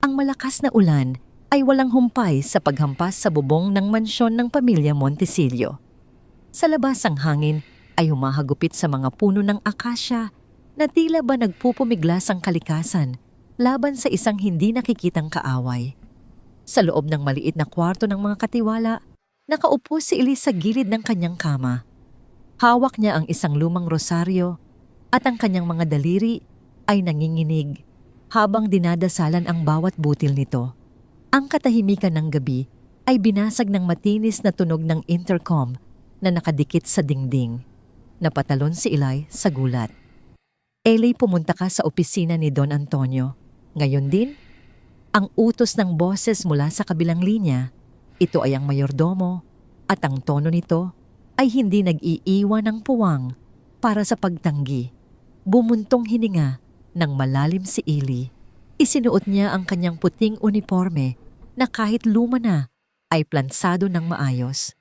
Ang malakas na ulan ay walang humpay sa paghampas sa bubong ng mansyon ng pamilya Montesillo. Sa labas ang hangin ay humahagupit sa mga puno ng akasya na tila ba nagpupumiglas ang kalikasan laban sa isang hindi nakikitang kaaway. Sa loob ng maliit na kwarto ng mga katiwala, nakaupo si Ellie sa gilid ng kanyang kama. Hawak niya ang isang lumang rosaryo at ang kanyang mga daliri ay nanginginig habang dinadasalan ang bawat butil nito. Ang katahimikan ng gabi ay binasag ng matinis na tunog ng intercom na nakadikit sa dingding. Napatalon si Eli sa gulat. Ellie, pumunta ka sa opisina ni Don Antonio. Ngayon din, ang utos ng boses mula sa kabilang linya, ito ay ang mayordomo at ang tono nito ay hindi nag-iiwan ng puwang para sa pagtanggi. Bumuntong hininga ng malalim si Ellie. Isinuot niya ang kanyang puting uniforme na kahit luma na ay plansado ng maayos.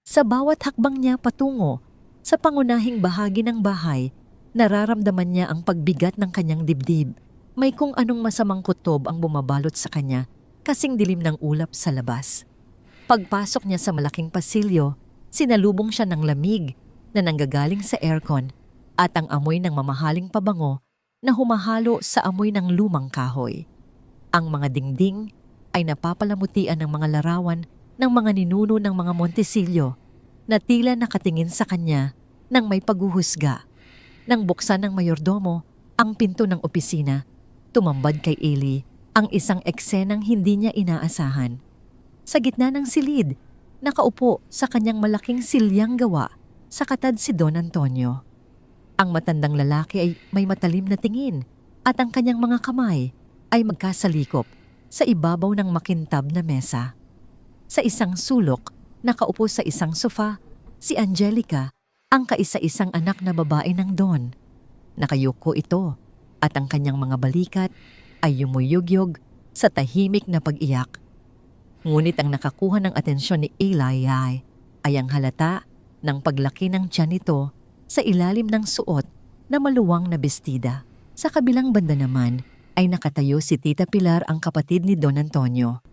Sa bawat hakbang niya patungo sa pangunahing bahagi ng bahay, nararamdaman niya ang pagbigat ng kanyang dibdib. May kung anong masamang kutob ang bumabalot sa kanya, kasing dilim ng ulap sa labas. Pagpasok niya sa malaking pasilyo, sinalubong siya ng lamig na nanggagaling sa aircon at ang amoy ng mamahaling pabango na humahalo sa amoy ng lumang kahoy. Ang mga dingding ay napapalamutian ng mga larawan ng mga ninuno ng mga Montesillo na tila nakatingin sa kanya nang may paghuhusga. Nang buksan ng mayordomo ang pinto ng opisina, tumambad kay Ellie ang isang eksenang hindi niya inaasahan. Sa gitna ng silid, nakaupo sa kanyang malaking silyang gawa sa katad si Don Antonio. Ang matandang lalaki ay may matalim na tingin at ang kanyang mga kamay ay magkasalikop sa ibabaw ng makintab na mesa. Sa isang sulok, nakaupo sa isang sofa, si Angelica, ang kaisa-isang anak na babae ng Don. Nakayuko ito at ang kanyang mga balikat ay yumuyugyog sa tahimik na pag-iyak. Ngunit ang nakakuha ng atensyon ni Eli ay ang halata ng paglaki ng tiyan nito sa ilalim ng suot na maluwang na bestida. Sa kabilang banda naman ay nakatayo si Tita Pilar, ang kapatid ni Don Antonio.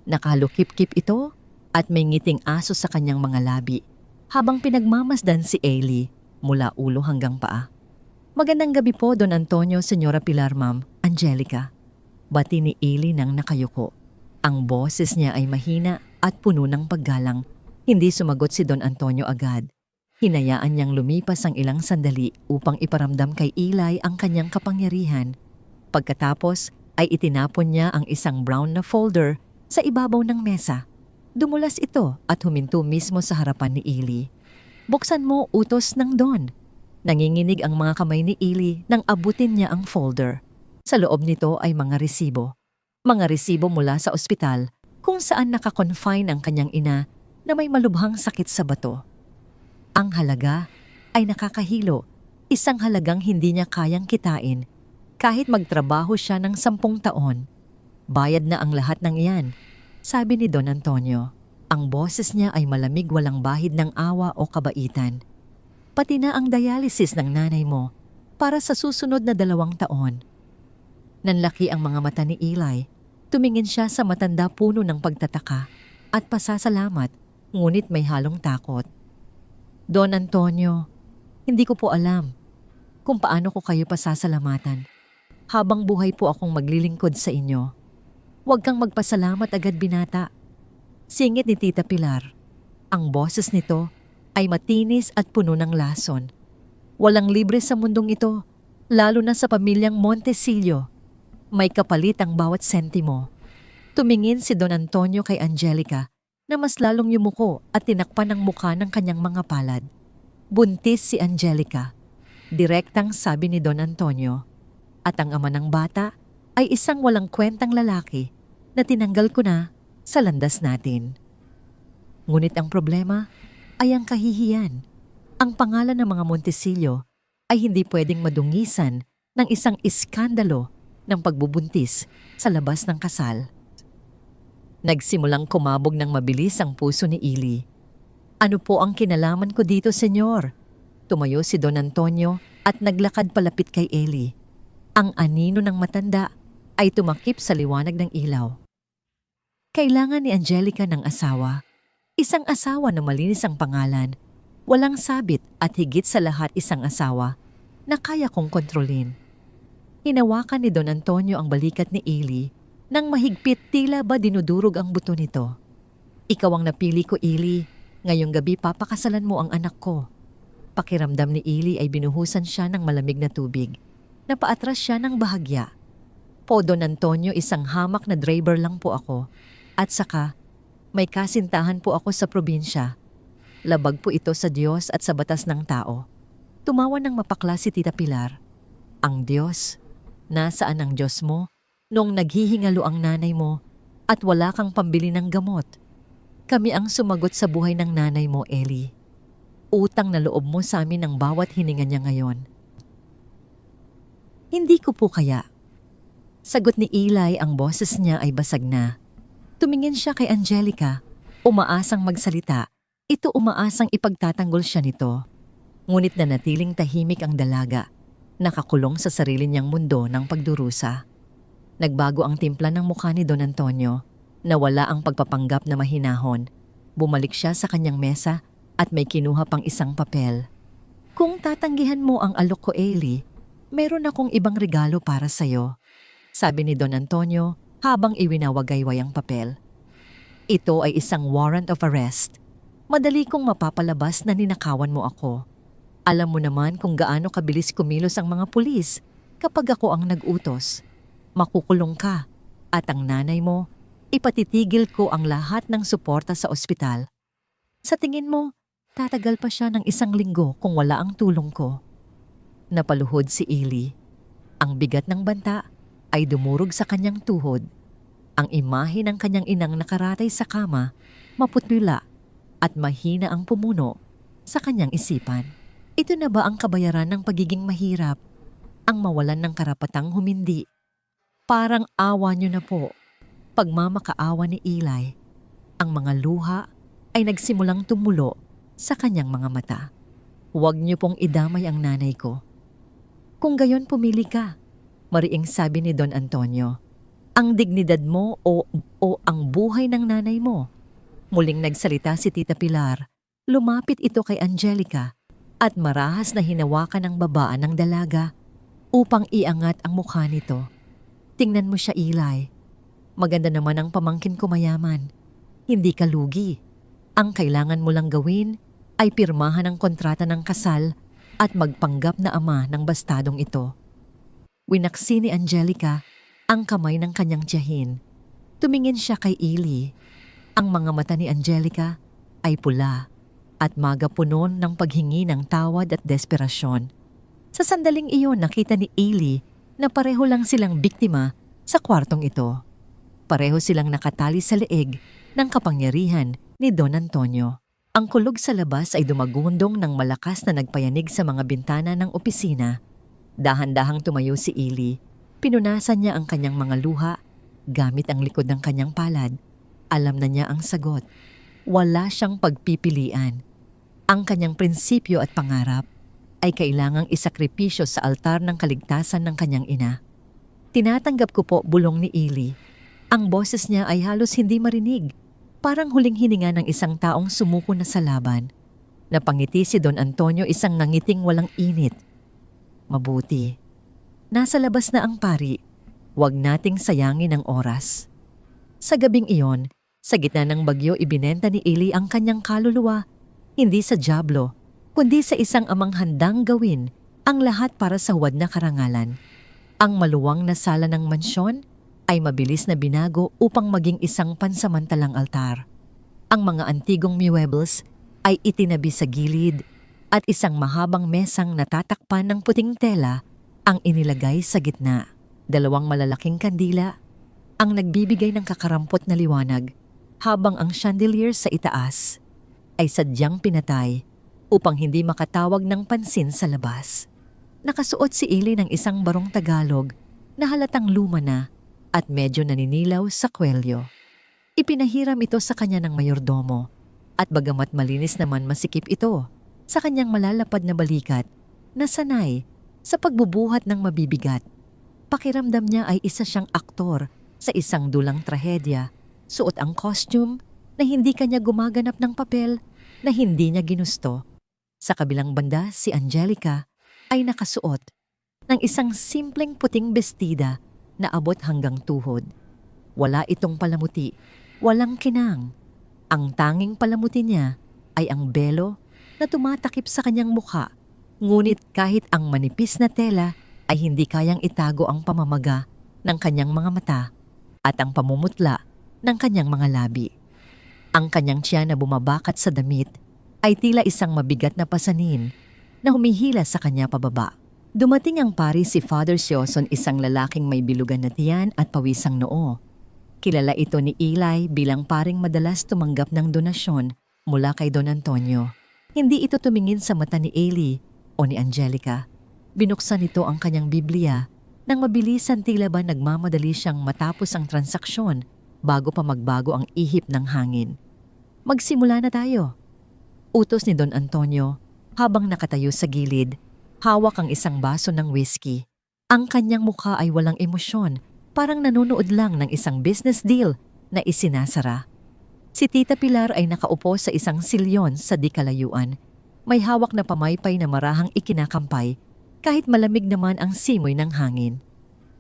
Nakahalukip-kip ito at may ngiting aso sa kanyang mga labi habang pinagmamasdan si Ellie mula ulo hanggang paa. Magandang gabi po, Don Antonio, Senyora Pilar, Ma'am Angelica. Bati ni Ellie nang nakayuko. Ang boses niya ay mahina at puno ng paggalang. Hindi sumagot si Don Antonio agad. Hinayaan niyang lumipas ang ilang sandali upang iparamdam kay Eli ang kanyang kapangyarihan. Pagkatapos ay itinapon niya ang isang brown na folder sa ibabaw ng mesa. Dumulas ito at huminto mismo sa harapan ni Eli. Buksan mo, utos ng Don. Nanginginig ang mga kamay ni Eli nang abutin niya ang folder. Sa loob nito ay mga resibo. Mga resibo mula sa ospital kung saan nakakonfine ang kanyang ina na may malubhang sakit sa bato. Ang halaga ay nakakahilo, isang halagang hindi niya kayang kitain kahit magtrabaho siya ng 10 taon. Bayad na ang lahat ng iyan, sabi ni Don Antonio. Ang boses niya ay malamig, walang bahid ng awa o kabaitan. Pati na ang dialysis ng nanay mo para sa susunod na 2 taon. Nanlaki ang mga mata ni Eli. Tumingin siya sa matanda, puno ng pagtataka at pasasalamat, ngunit may halong takot. Don Antonio, hindi ko po alam kung paano ko kayo pasasalamatan. Habang buhay po akong maglilingkod sa inyo. Huwag kang magpasalamat agad, binata. Singit ni Tita Pilar. Ang boses nito ay matinis at puno ng lason. Walang libre sa mundong ito, lalo na sa pamilyang Montesillo. May kapalit ang bawat sentimo. Tumingin si Don Antonio kay Angelica na mas lalong yumuko at tinakpan ang mukha ng kanyang mga palad. Buntis si Angelica, direktang sabi ni Don Antonio. At ang ama ng bata ay isang walang kwentang lalaki na tinanggal ko na sa landas natin. Ngunit ang problema ay ang kahihiyan. Ang pangalan ng mga Montesillo ay hindi pwedeng madungisan ng isang iskandalo ng pagbubuntis sa labas ng kasal. Nagsimulang kumabog ng mabilis ang puso ni Eli. Ano po ang kinalaman ko dito, senyor? Tumayo si Don Antonio at naglakad palapit kay Ellie. Ang anino ng matanda ay tumakip sa liwanag ng ilaw. Kailangan ni Angelica ng asawa. Isang asawa na malinis ang pangalan, walang sabit at higit sa lahat isang asawa na kaya kong kontrolin. Hinawakan ni Don Antonio ang balikat ni Eli nang mahigpit, tila ba dinudurog ang buto nito. Ikaw ang napili ko, Eli. Ngayong gabi papakasalan mo ang anak ko. Pakiramdam ni Eli ay binuhusan siya ng malamig na tubig. Napaatras siya ng bahagya. Po Don Antonio, isang hamak na driver lang po ako. At saka, may kasintahan po ako sa probinsya. Labag po ito sa Diyos at sa batas ng tao. Tumawa ng mapakla si Tita Pilar. Ang Diyos? Nasaan ang Diyos mo nung naghihingalo ang nanay mo at wala kang pambili ng gamot? Kami ang sumagot sa buhay ng nanay mo, Eli. Utang na loob mo sa amin ang bawat hininga niya ngayon. Hindi ko po kaya. Sagot ni Eli, ang boses niya ay basag na. Tumingin siya kay Angelica, umaasang magsalita. Ito umaasang ipagtatanggol siya nito. Ngunit nanatiling tahimik ang dalaga, nakakulong sa sarili niyang mundo ng pagdurusa. Nagbago ang timpla ng mukha ni Don Antonio, nawala ang pagpapanggap na mahinahon. Bumalik siya sa kanyang mesa at may kinuha pang isang papel. Kung tatanggihan mo ang alok ko, Eli, meron akong ibang regalo para sa'yo, sabi ni Don Antonio habang iwinawagayway ang papel. Ito ay isang warrant of arrest. Madali kong mapapalabas na ninakawan mo ako. Alam mo naman kung gaano kabilis kumilos ang mga pulis kapag ako ang nag-utos. Makukulong ka at ang nanay mo, ipatitigil ko ang lahat ng suporta sa ospital. Sa tingin mo, tatagal pa siya ng 1 linggo kung wala ang tulong ko. Napaluhod si Eli. Ang bigat ng banta ay dumurog sa kanyang tuhod. Ang imahe ng kanyang inang nakaratay sa kama, maputla at mahina ang pumuno sa kanyang isipan. Ito na ba ang kabayaran ng pagiging mahirap? Ang mawalan ng karapatang humindi? Parang awa niyo na po. Pagmamakaawa ni Eli, ang mga luha ay nagsimulang tumulo sa kanyang mga mata. Huwag niyo pong idamay ang nanay ko. Kung gayon pumili ka, mariing sabi ni Don Antonio. Ang dignidad mo o ang buhay ng nanay mo? Muling nagsalita si Tita Pilar. Lumapit ito kay Angelica at marahas na hinawakan ng babaan ng dalaga upang iangat ang mukha nito. Tingnan mo siya, Eli. Maganda naman ang pamangkin ko, mayaman. Hindi ka lugi. Ang kailangan mo lang gawin ay pirmahan ang kontrata ng kasal at magpanggap na ama ng bastadong ito. Winaksi ni Angelica ang kamay ng kanyang tiyahin. Tumingin siya kay Eli. Ang mga mata ni Angelica ay pula at magapunon ng paghingi ng tawad at desperasyon. Sa sandaling iyon, nakita ni Eli na pareho lang silang biktima sa kwartong ito. Pareho silang nakatali sa leeg ng kapangyarihan ni Don Antonio. Ang kulog sa labas ay dumagundong ng malakas na nagpayanig sa mga bintana ng opisina. Dahan-dahang tumayo si Eli. Pinunasan niya ang kanyang mga luha gamit ang likod ng kanyang palad. Alam na niya ang sagot. Wala siyang pagpipilian. Ang kanyang prinsipyo at pangarap ay kailangang isakripisyo sa altar ng kaligtasan ng kanyang ina. Tinatanggap ko po, bulong ni Eli. Ang boses niya ay halos hindi marinig. Parang huling hininga ng isang taong sumuko na sa laban. Napangiti si Don Antonio, isang nangiting walang init. Mabuti. Nasa labas na ang pari. Huwag nating sayangin ang oras. Sa gabing iyon, sa gitna ng bagyo, ibinenta ni Eli ang kanyang kaluluwa, hindi sa dyablo, kundi sa isang amang handang gawin ang lahat para sa huwad na karangalan. Ang maluwang na sala ng mansyon ay mabilis na binago upang maging isang pansamantalang altar. Ang mga antigong muebles ay itinabi sa gilid at isang mahabang mesang natatakpan ng puting tela ang inilagay sa gitna. 2 malalaking kandila ang nagbibigay ng kakarampot na liwanag habang ang chandelier sa itaas ay sadyang pinatay upang hindi makatawag ng pansin sa labas. Nakasuot si Eli ng isang barong Tagalog na halatang luma na at medyo naninilaw sa kwelyo. Ipinahiram ito sa kanya ng mayordomo at bagamat malinis naman masikip ito sa kanyang malalapad na balikat na sanay sa pagbubuhat ng mabibigat. Pakiramdam niya ay isa siyang aktor sa isang dulang trahedya. Suot ang costume na hindi kanya gumaganap ng papel na hindi niya ginusto. Sa kabilang banda, si Angelica ay nakasuot ng isang simpleng puting bestida na abot hanggang tuhod. Wala itong palamuti, walang kinang. Ang tanging palamuti niya ay ang belo na tumatakip sa kanyang mukha. Ngunit kahit ang manipis na tela ay hindi kayang itago ang pamamaga ng kanyang mga mata at ang pamumutla ng kanyang mga labi. Ang kanyang tiyan na bumabakat sa damit ay tila isang mabigat na pasanin na humihila sa kanya pababa. Dumating ang pari si Father Sioson, isang lalaking may bilugan na tiyan at pawisang noo. Kilala ito ni Eli bilang paring madalas tumanggap ng donasyon mula kay Don Antonio. Hindi ito tumingin sa mata ni Eli o ni Angelica. Binuksan nito ang kanyang Biblia nang mabilisan, tila ba nagmamadali siyang matapos ang transaksyon bago pa magbago ang ihip ng hangin. Magsimula na tayo. Utos ni Don Antonio habang nakatayo sa gilid, hawak ang isang baso ng whiskey. Ang kanyang mukha ay walang emosyon, parang nanonood lang ng isang business deal na isinasara. Si Tita Pilar ay nakaupo sa isang silyon sa di kalayuan. May hawak na pamaypay na marahang ikinakampay kahit malamig naman ang simoy ng hangin.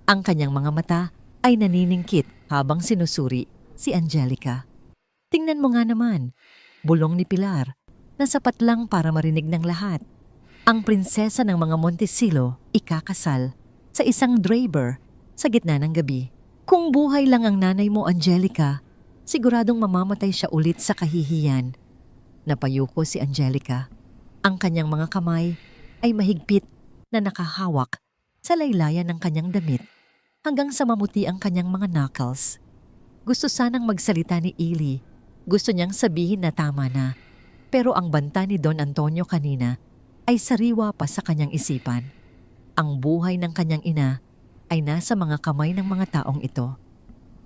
Ang kanyang mga mata ay naniningkit habang sinusuri si Angelica. Tingnan mo nga naman, bulong ni Pilar na sapat lang para marinig ng lahat. Ang prinsesa ng mga Montecillo ikakasal sa isang draper sa gitna ng gabi. Kung buhay lang ang nanay mo, Angelica, siguradong mamamatay siya ulit sa kahihiyan. Napayuko si Angelica. Ang kanyang mga kamay ay mahigpit na nakahawak sa laylayan ng kanyang damit hanggang sa mamuti ang kanyang mga knuckles. Gusto sanang magsalita ni Eli. Gusto niyang sabihin na tama na. Pero ang banta ni Don Antonio kanina ay sariwa pa sa kanyang isipan. Ang buhay ng kanyang ina ay nasa mga kamay ng mga taong ito.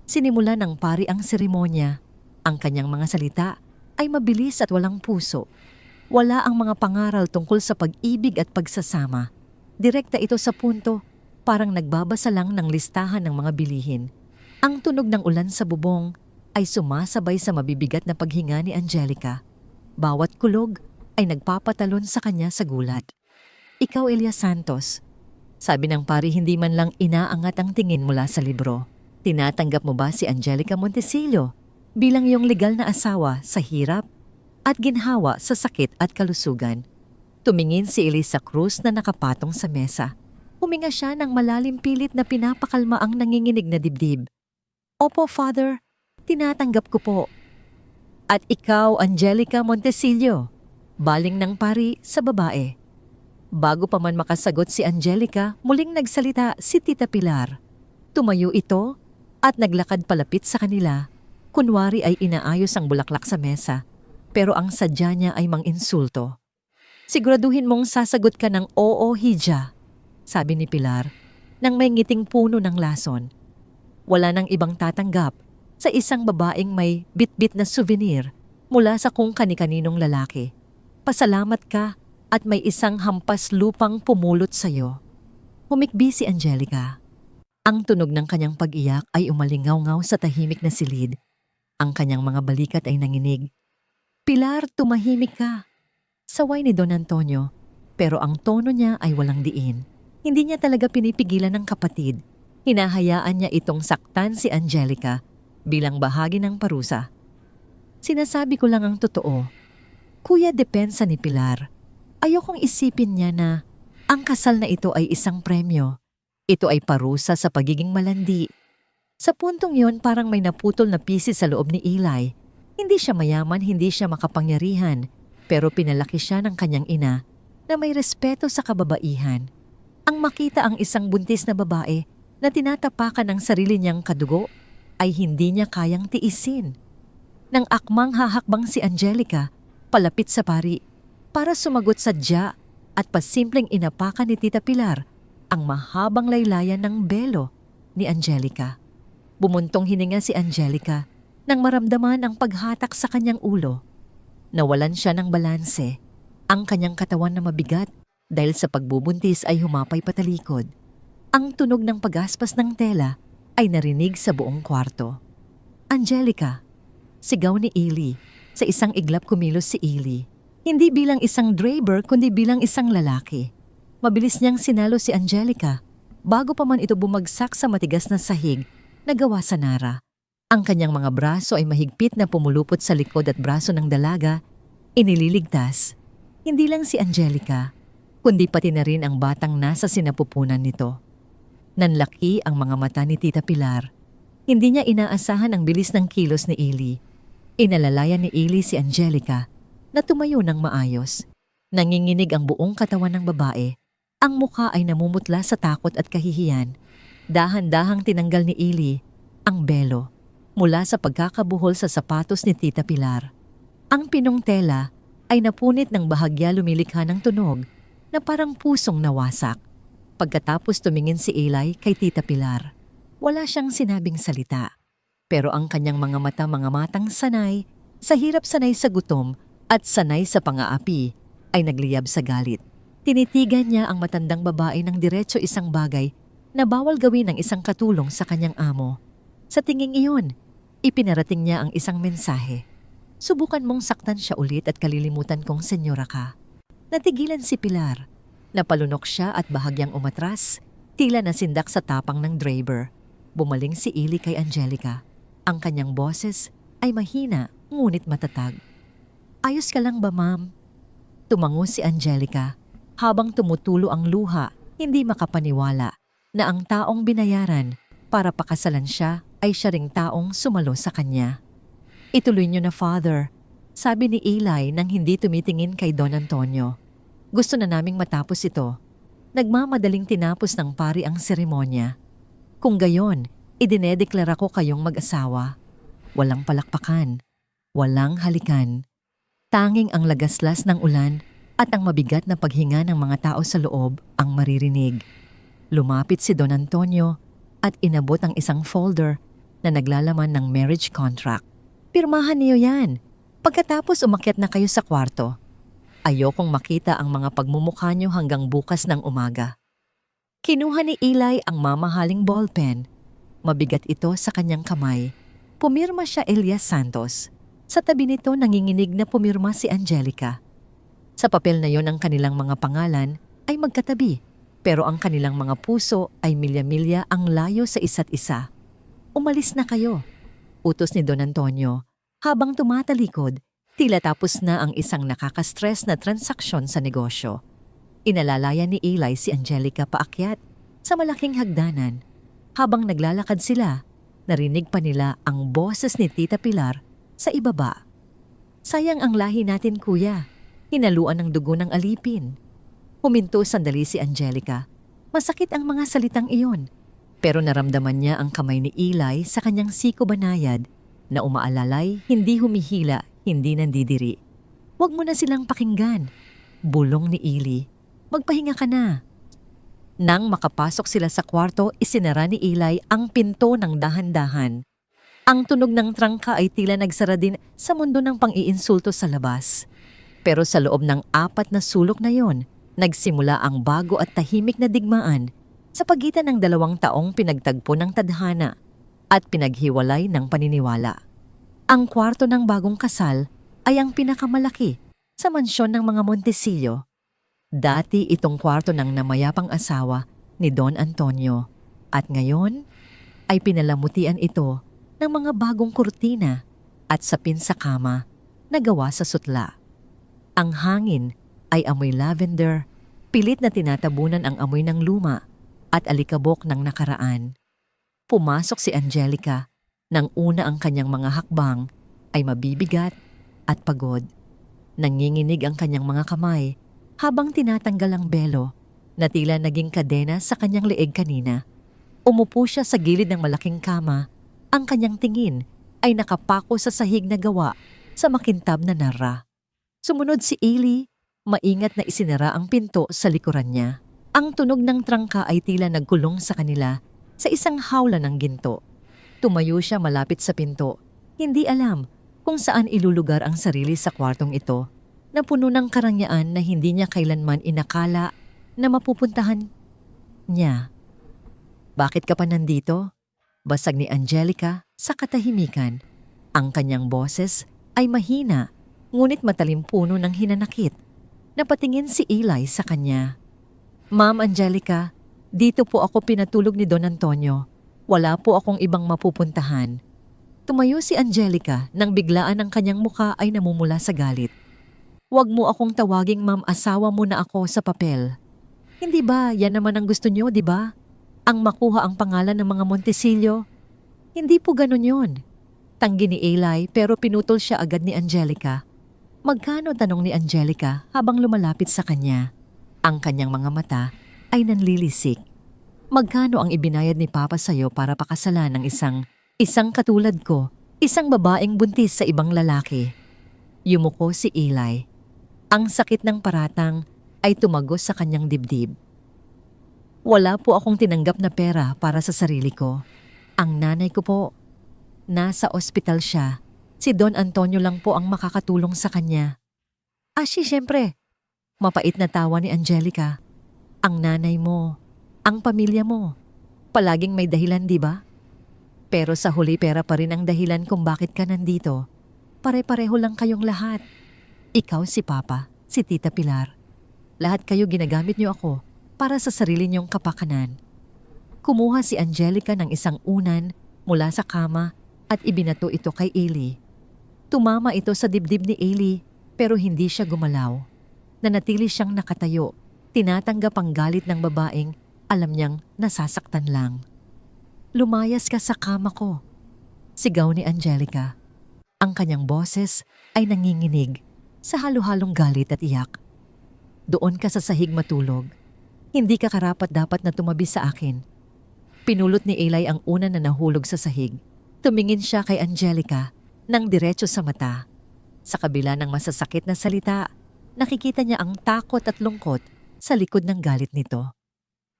Sinimula ng pari ang seremonya. Ang kanyang mga salita ay mabilis at walang puso. Wala ang mga pangaral tungkol sa pag-ibig at pagsasama. Direkta ito sa punto, parang nagbabasa lang ng listahan ng mga bilihin. Ang tunog ng ulan sa bubong ay sumasabay sa mabibigat na paghinga ni Angelica. Bawat kulog ay nagpapatalon sa kanya sa gulat. Ikaw, Elias Santos, sabi ng pari, hindi man lang inaangat ang tingin mula sa libro. Tinatanggap mo ba si Angelica Montecillo bilang iyong legal na asawa sa hirap at ginhawa sa sakit at kalusugan? Tumingin si Elisa Cruz na nakapatong sa mesa. Huminga siya ng malalim, pilit na pinapakalma ang nanginginig na dibdib. Opo, Father, tinatanggap ko po. At ikaw, Angelica Montecillo, baling ng pari sa babae. Bago pa man makasagot si Angelica, muling nagsalita si Tita Pilar. Tumayo ito at naglakad palapit sa kanila. Kunwari ay inaayos ang bulaklak sa mesa, pero ang sadya niya ay mang-insulto. Siguraduhin mong sasagot ka ng oo, Hija, sabi ni Pilar, nang may ngiting puno ng lason. Wala nang ibang tatanggap sa isang babaeng may bit-bit na souvenir mula sa kung kani-kaninong lalaki. Pasalamat ka at may isang hampas lupang pumulot sa'yo. Humikbi si Angelica. Ang tunog ng kanyang pag-iyak ay umalingaw-ngaw sa tahimik na silid. Ang kanyang mga balikat ay nanginig. Pilar, tumahimik ka. Saway ni Don Antonio, pero ang tono niya ay walang diin. Hindi niya talaga pinipigilan ng kapatid. Hinahayaan niya itong saktan si Angelica bilang bahagi ng parusa. Sinasabi ko lang ang totoo. Kuya, depensa ni Pilar. Ayokong isipin niya na ang kasal na ito ay isang premyo. Ito ay parusa sa pagiging malandi. Sa puntong yon, parang may naputol na pisi sa loob ni Eli. Hindi siya mayaman, hindi siya makapangyarihan. Pero pinalaki siya ng kanyang ina na may respeto sa kababaihan. Ang makita ang isang buntis na babae na tinatapakan ng sarili niyang kadugo ay hindi niya kayang tiisin. Nang akmang hahakbang si Angelica palapit sa pari para sumagot sadya at pasimpleng inapakan ni Tita Pilar ang mahabang laylayan ng belo ni Angelica. Bumuntong hininga si Angelica nang maramdaman ang paghatak sa kanyang ulo. Nawalan siya ng balanse. Ang kanyang katawan na mabigat dahil sa pagbubuntis ay humapay patalikod. Ang tunog ng pagaspas ng tela ay narinig sa buong kwarto. "Angelica!" Sigaw ni Eli. Sa isang iglap kumilos si Eli. Hindi bilang isang driver kundi bilang isang lalaki. Mabilis niyang sinalo si Angelica bago pa man ito bumagsak sa matigas na sahig na gawa sa Nara. Ang kanyang mga braso ay mahigpit na pumulupot sa likod at braso ng dalaga, inililigtas. Hindi lang si Angelica, kundi pati na rin ang batang nasa sinapupunan nito. Nanlaki ang mga mata ni Tita Pilar. Hindi niya inaasahan ang bilis ng kilos ni Eli. Inalalayan ni Eli si Angelica na tumayo ng maayos. Nanginginig ang buong katawan ng babae. Ang mukha ay namumutla sa takot at kahihiyan. Dahan-dahang tinanggal ni Eli ang belo mula sa pagkakabuhol sa sapatos ni Tita Pilar. Ang pinong tela ay napunit ng bahagya lumilikha ng tunog na parang pusong nawasak. Pagkatapos tumingin si Eli kay Tita Pilar, wala siyang sinabing salita. Pero ang kanyang mga matang sanay, sa hirap sanay sa gutom at sanay sa pang-aapi, ay nagliyab sa galit. Tinitigan niya ang matandang babae ng diretso isang bagay na bawal gawin ng isang katulong sa kanyang amo. Sa tinging iyon, ipinarating niya ang isang mensahe. "Subukan mong saktan siya ulit at kalilimutan kong senyora ka." Natigilan si Pilar. Napalunok siya at bahagyang umatras, tila nasindak sa tapang ng driver. Bumaling si Eli kay Angelica. Ang kanyang boses ay mahina ngunit matatag. "Ayos ka lang ba, ma'am?" Tumango si Angelica habang tumutulo ang luha, hindi makapaniwala na ang taong binayaran para pakasalan siya ay siya ring taong sumalo sa kanya. "Ituloy niyo na, Father," sabi ni Eli nang hindi tumitingin kay Don Antonio. "Gusto na naming matapos ito." Nagmamadaling tinapos ng pari ang seremonya. "Kung gayon, idinedeklara ko kayong mag-asawa. Walang palakpakan, walang halikan. Tanging ang lagaslas ng ulan at ang mabigat na paghinga ng mga tao sa loob ang maririnig." Lumapit si Don Antonio at inabot ang isang folder na naglalaman ng marriage contract. "Pirmahan niyo yan. Pagkatapos umakyat na kayo sa kwarto. Ayokong makita ang mga pagmumukha niyo hanggang bukas ng umaga." Kinuha ni Eli ang mamahaling ballpen. Mabigat ito sa kanyang kamay. Pumirma siya Elias Santos. Sa tabi nito nanginginig na pumirma si Angelica. Sa papel na yon ang kanilang mga pangalan ay magkatabi, pero ang kanilang mga puso ay milya-milya ang layo sa isa't isa. "Umalis na kayo," utos ni Don Antonio. Habang tumatalikod, tila tapos na ang isang nakaka-stress na transaksyon sa negosyo. Inalalayan ni Eli si Angelica paakyat sa malaking hagdanan. Habang naglalakad sila, narinig pa nila ang boses ni Tita Pilar sa ibaba. "Sayang ang lahi natin, kuya. Hinaluan ng dugo ng alipin." Huminto sandali si Angelica. Masakit ang mga salitang iyon, pero naramdaman niya ang kamay ni Eli sa kanyang siko banayad na umaalalay, hindi humihila, hindi nandidiri. "Huwag mo na silang pakinggan," bulong ni Eli. "Magpahinga ka na." Nang makapasok sila sa kwarto, isinara ni Eli ang pinto ng dahan-dahan. Ang tunog ng trangka ay tila nagsara din sa mundo ng pang-iinsulto sa labas. Pero sa loob ng 4 na sulok na yon, nagsimula ang bago at tahimik na digmaan sa pagitan ng 2 taong pinagtagpo ng tadhana at pinaghiwalay ng paniniwala. Ang kwarto ng bagong kasal ay ang pinakamalaki sa mansyon ng mga Montesillo. Dati itong kwarto ng namayapang asawa ni Don Antonio at ngayon ay pinalamutian ito ng mga bagong kurtina at sapin sa kama na gawa sa sutla. Ang hangin ay amoy lavender, pilit na tinatabunan ang amoy ng luma at alikabok ng nakaraan. Pumasok si Angelica nang una ang kanyang mga hakbang ay mabibigat at pagod. Nanginginig ang kanyang mga kamay habang tinatanggal ang belo na tila naging kadena sa kanyang leeg kanina. Umupo siya sa gilid ng malaking kama. Ang kanyang tingin ay nakapako sa sahig na gawa sa makintab na Nara. Sumunod si Eli, maingat na isinara ang pinto sa likuran niya. Ang tunog ng trangka ay tila nagkulong sa kanila sa isang hawla ng ginto. Tumayo siya malapit sa pinto. Hindi alam kung saan ilulugar ang sarili sa kwartong ito na puno ng karangyaan na hindi niya kailanman inakala na mapupuntahan niya. Bakit ka pa nandito? Basag ni Angelica sa katahimikan. Ang kanyang boses ay mahina, ngunit matalimpuno ng hinanakit. Napatingin si Eli sa kanya. Ma'am Angelica, dito po ako pinatulog ni Don Antonio. Wala po akong ibang mapupuntahan. Tumayo si Angelica nang biglaan ang kanyang muka ay namumula sa galit. Huwag mo akong tawaging ma'am, asawa mo na ako sa papel. Hindi ba yan naman ang gusto niyo, di ba? Ang makuha ang pangalan ng mga Montesillo? Hindi po ganun yun. Tanggi ni Eli pero pinutol siya agad ni Angelica. Magkano, tanong ni Angelica habang lumalapit sa kanya. Ang kanyang mga mata ay nanlilisik. Magkano ang ibinayad ni Papa sa'yo para pakasalan ng isang katulad ko, isang babaeng buntis sa ibang lalaki? Yumuko si Eli. Ang sakit ng paratang ay tumagos sa kanyang dibdib. Wala po akong tinanggap na pera para sa sarili ko. Ang nanay ko po, nasa ospital siya. Si Don Antonio lang po ang makakatulong sa kanya. Siyempre. Mapait na tawa ni Angelica. Ang nanay mo, ang pamilya mo, palaging may dahilan, di ba? Pero sa huli pera pa rin ang dahilan kung bakit ka nandito. Pare-pareho lang kayong lahat. Ikaw, si Papa, si Tita Pilar. Lahat kayo ginagamit niyo ako para sa sarili niyong kapakanan. Kumuha si Angelica ng isang unan mula sa kama at ibinato ito kay Eli. Tumama ito sa dibdib ni Eli pero hindi siya gumalaw. Nanatili siyang nakatayo, tinatanggap ang galit ng babaeng alam niyang nasasaktan lang. Lumayas ka sa kama ko, sigaw ni Angelica. Ang kanyang boses ay nanginginig sa halo-halong galit at iyak. Doon ka sa sahig matulog. Hindi ka karapat-dapat na tumabi sa akin. Pinulot ni Eli ang una na nahulog sa sahig. Tumingin siya kay Angelica nang diretso sa mata. Sa kabila ng masasakit na salita, nakikita niya ang takot at lungkot sa likod ng galit nito.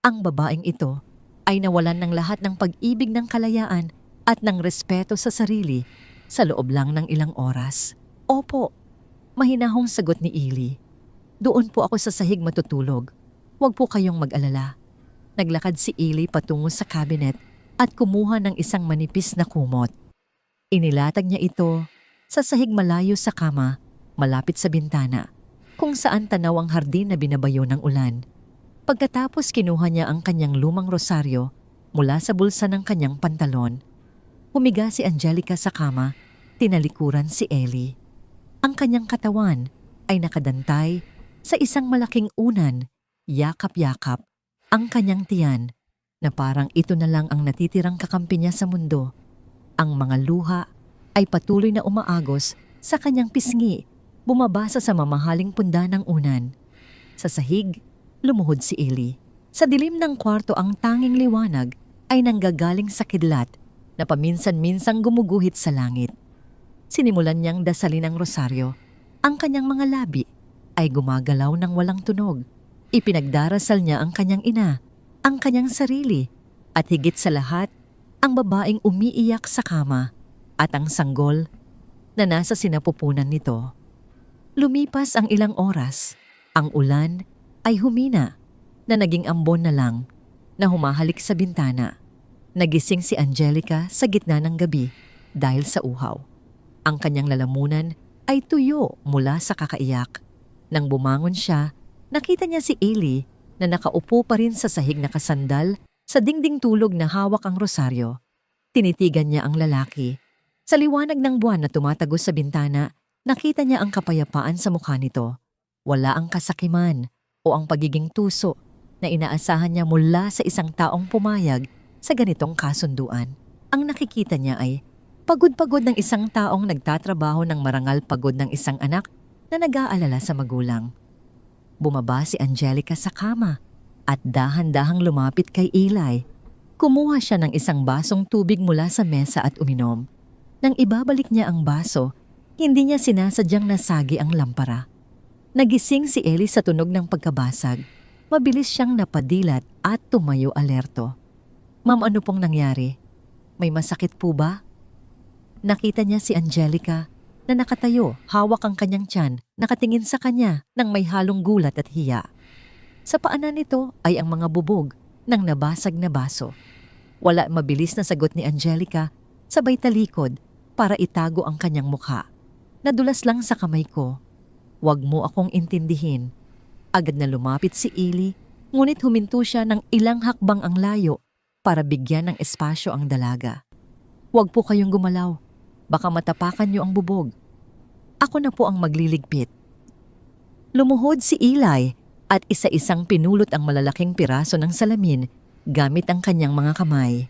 Ang babaeng ito ay nawalan ng lahat ng pag-ibig ng kalayaan at ng respeto sa sarili sa loob lang ng ilang oras. Opo, mahinahong sagot ni Eli. Doon po ako sa sahig matutulog. Huwag po kayong mag-alala. Naglakad si Eli patungo sa cabinet at kumuha ng isang manipis na kumot. Inilatag niya ito sa sahig malayo sa kama, malapit sa bintana, kung saan tanaw ang hardin na binabayo ng ulan. Pagkatapos kinuha niya ang kanyang lumang rosaryo mula sa bulsa ng kanyang pantalon. Humiga si Angelica sa kama, tinalikuran si Eli. Ang kanyang katawan ay nakadantay sa isang malaking unan, yakap-yakap ang kanyang tiyan na parang ito na lang ang natitirang kakampi niya sa mundo. Ang mga luha ay patuloy na umaagos sa kanyang pisngi, bumabasa sa mamahaling punda ng unan. Sa sahig, lumuhod si Eli. Sa dilim ng kwarto ang tanging liwanag ay nanggagaling sa kidlat na paminsan-minsang gumuguhit sa langit. Sinimulan niyang dasalin ang rosaryo. Ang kanyang mga labi ay gumagalaw ng walang tunog. Ipinagdarasal niya ang kanyang ina, ang kanyang sarili, at higit sa lahat, ang babaeng umiiyak sa kama at ang sanggol na nasa sinapupunan nito. Lumipas ang ilang oras, ang ulan ay humina na naging ambon na lang na humahalik sa bintana. Nagising si Angelica sa gitna ng gabi dahil sa uhaw. Ang kanyang lalamunan ay tuyo mula sa kakaiyak. Nang bumangon siya, nakita niya si Eli na nakaupo pa rin sa sahig na kasandal sa dingding tulog na hawak ang rosaryo. Tinitigan niya ang lalaki. Sa liwanag ng buwan na tumatagos sa bintana, nakita niya ang kapayapaan sa mukha nito. Wala ang kasakiman o ang pagiging tuso na inaasahan niya mula sa isang taong pumayag sa ganitong kasunduan. Ang nakikita niya ay pagod-pagod ng isang taong nagtatrabaho ng marangal, pagod ng isang anak na nag-aalala sa magulang. Bumaba si Angelica sa kama at dahan-dahang lumapit kay Eli. Kumuha siya ng isang basong tubig mula sa mesa at uminom. Nang ibabalik niya ang baso, hindi niya sinasadyang nasagi ang lampara. Nagising si Eli sa tunog ng pagkabasag. Mabilis siyang napadilat at tumayo alerto. Ma'am, ano pong nangyari? May masakit po ba? Nakita niya si Angelica na nakatayo, hawak ang kanyang tiyan, nakatingin sa kanya nang may halong gulat at hiya. Sa paanan nito ay ang mga bubog ng nabasag na baso. Wala mabilis na sagot ni Angelica, sabay talikod para itago ang kanyang mukha. Nadulas lang sa kamay ko. Huwag mo akong intindihin. Agad na lumapit si Eli, ngunit huminto siya ng ilang hakbang ang layo para bigyan ng espasyo ang dalaga. Huwag po kayong gumalaw. Baka matapakan niyo ang bubog. Ako na po ang magliligpit. Lumuhod si Eli at isa-isang pinulot ang malalaking piraso ng salamin gamit ang kanyang mga kamay.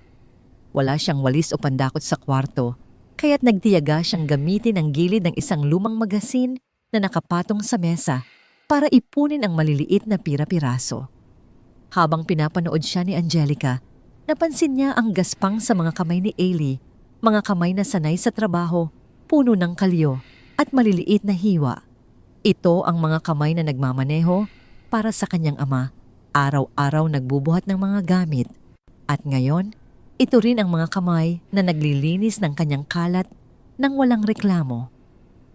Wala siyang walis o pandakot sa kwarto, kaya't nagtiyaga siyang gamitin ang gilid ng isang lumang magasin na nakapatong sa mesa para ipunin ang maliliit na pira-piraso. Habang pinapanood siya ni Angelica, napansin niya ang gaspang sa mga kamay ni Eli, mga kamay na sanay sa trabaho, puno ng kalyo at maliliit na hiwa. Ito ang mga kamay na nagmamaneho para sa kanyang ama, araw-araw nagbubuhat ng mga gamit. At ngayon, ito rin ang mga kamay na naglilinis ng kanyang kalat nang walang reklamo.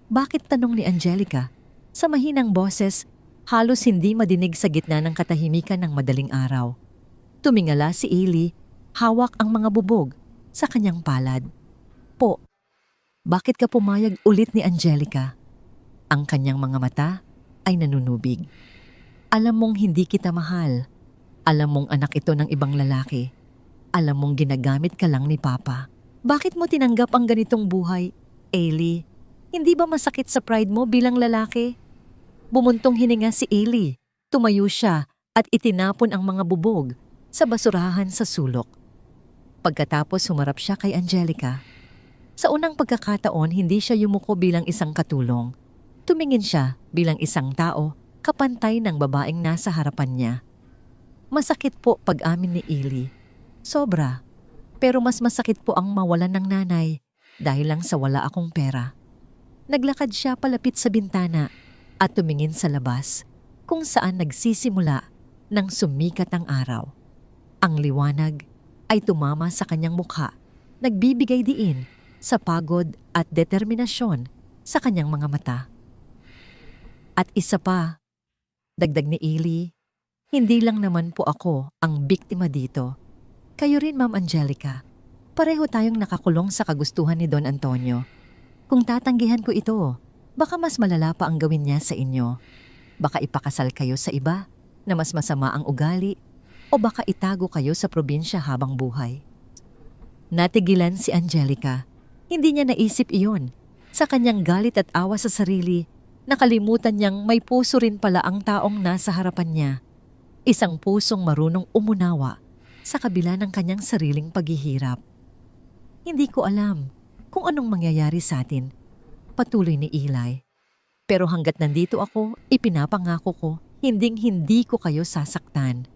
Bakit, tanong ni Angelica? Sa mahinang boses, halos hindi madinig sa gitna ng katahimikan ng madaling araw. Tumingala si Eli, hawak ang mga bubog sa kanyang palad. Po, bakit ka pumayag ulit ni Angelica? Ang kanyang mga mata ay nanunubig. Alam mong hindi kita mahal. Alam mong anak ito ng ibang lalaki. Alam mong ginagamit ka lang ni Papa. Bakit mo tinanggap ang ganitong buhay, Eli? Hindi ba masakit sa pride mo bilang lalaki? Bumuntong hininga si Eli. Tumayo siya at itinapon ang mga bubog sa basurahan sa sulok. Pagkatapos humarap siya kay Angelica. Sa unang pagkakataon, hindi siya yumuko bilang isang katulong. Tumingin siya bilang isang tao, kapantay ng babaeng nasa harapan niya. Masakit po pag-amin ni Eli. Sobra. Pero mas masakit po ang mawalan ng nanay dahil lang sa wala akong pera. Naglakad siya palapit sa bintana at tumingin sa labas kung saan nagsisimula nang sumikat ang araw. Ang liwanag ay tumama sa kanyang mukha, nagbibigay diin sa pagod at determinasyon sa kanyang mga mata. At isa pa, dagdag ni Eli, hindi lang naman po ako ang biktima dito. Kayo rin, Ma'am Angelica. Pareho tayong nakakulong sa kagustuhan ni Don Antonio. Kung tatanggihan ko ito, baka mas malala pa ang gawin niya sa inyo. Baka ipakasal kayo sa iba na mas masama ang ugali o baka itago kayo sa probinsya habang buhay. Natigilan si Angelica. Hindi niya naisip iyon. Sa kanyang galit at awa sa sarili, nakalimutan niyang may puso rin pala ang taong nasa harapan niya. Isang pusong marunong umunawa sa kabila ng kanyang sariling paghihirap. Hindi ko alam kung anong mangyayari sa atin, patuloy ni Eli. Pero hanggat nandito ako, ipinapangako ko, hinding-hindi ko kayo sasaktan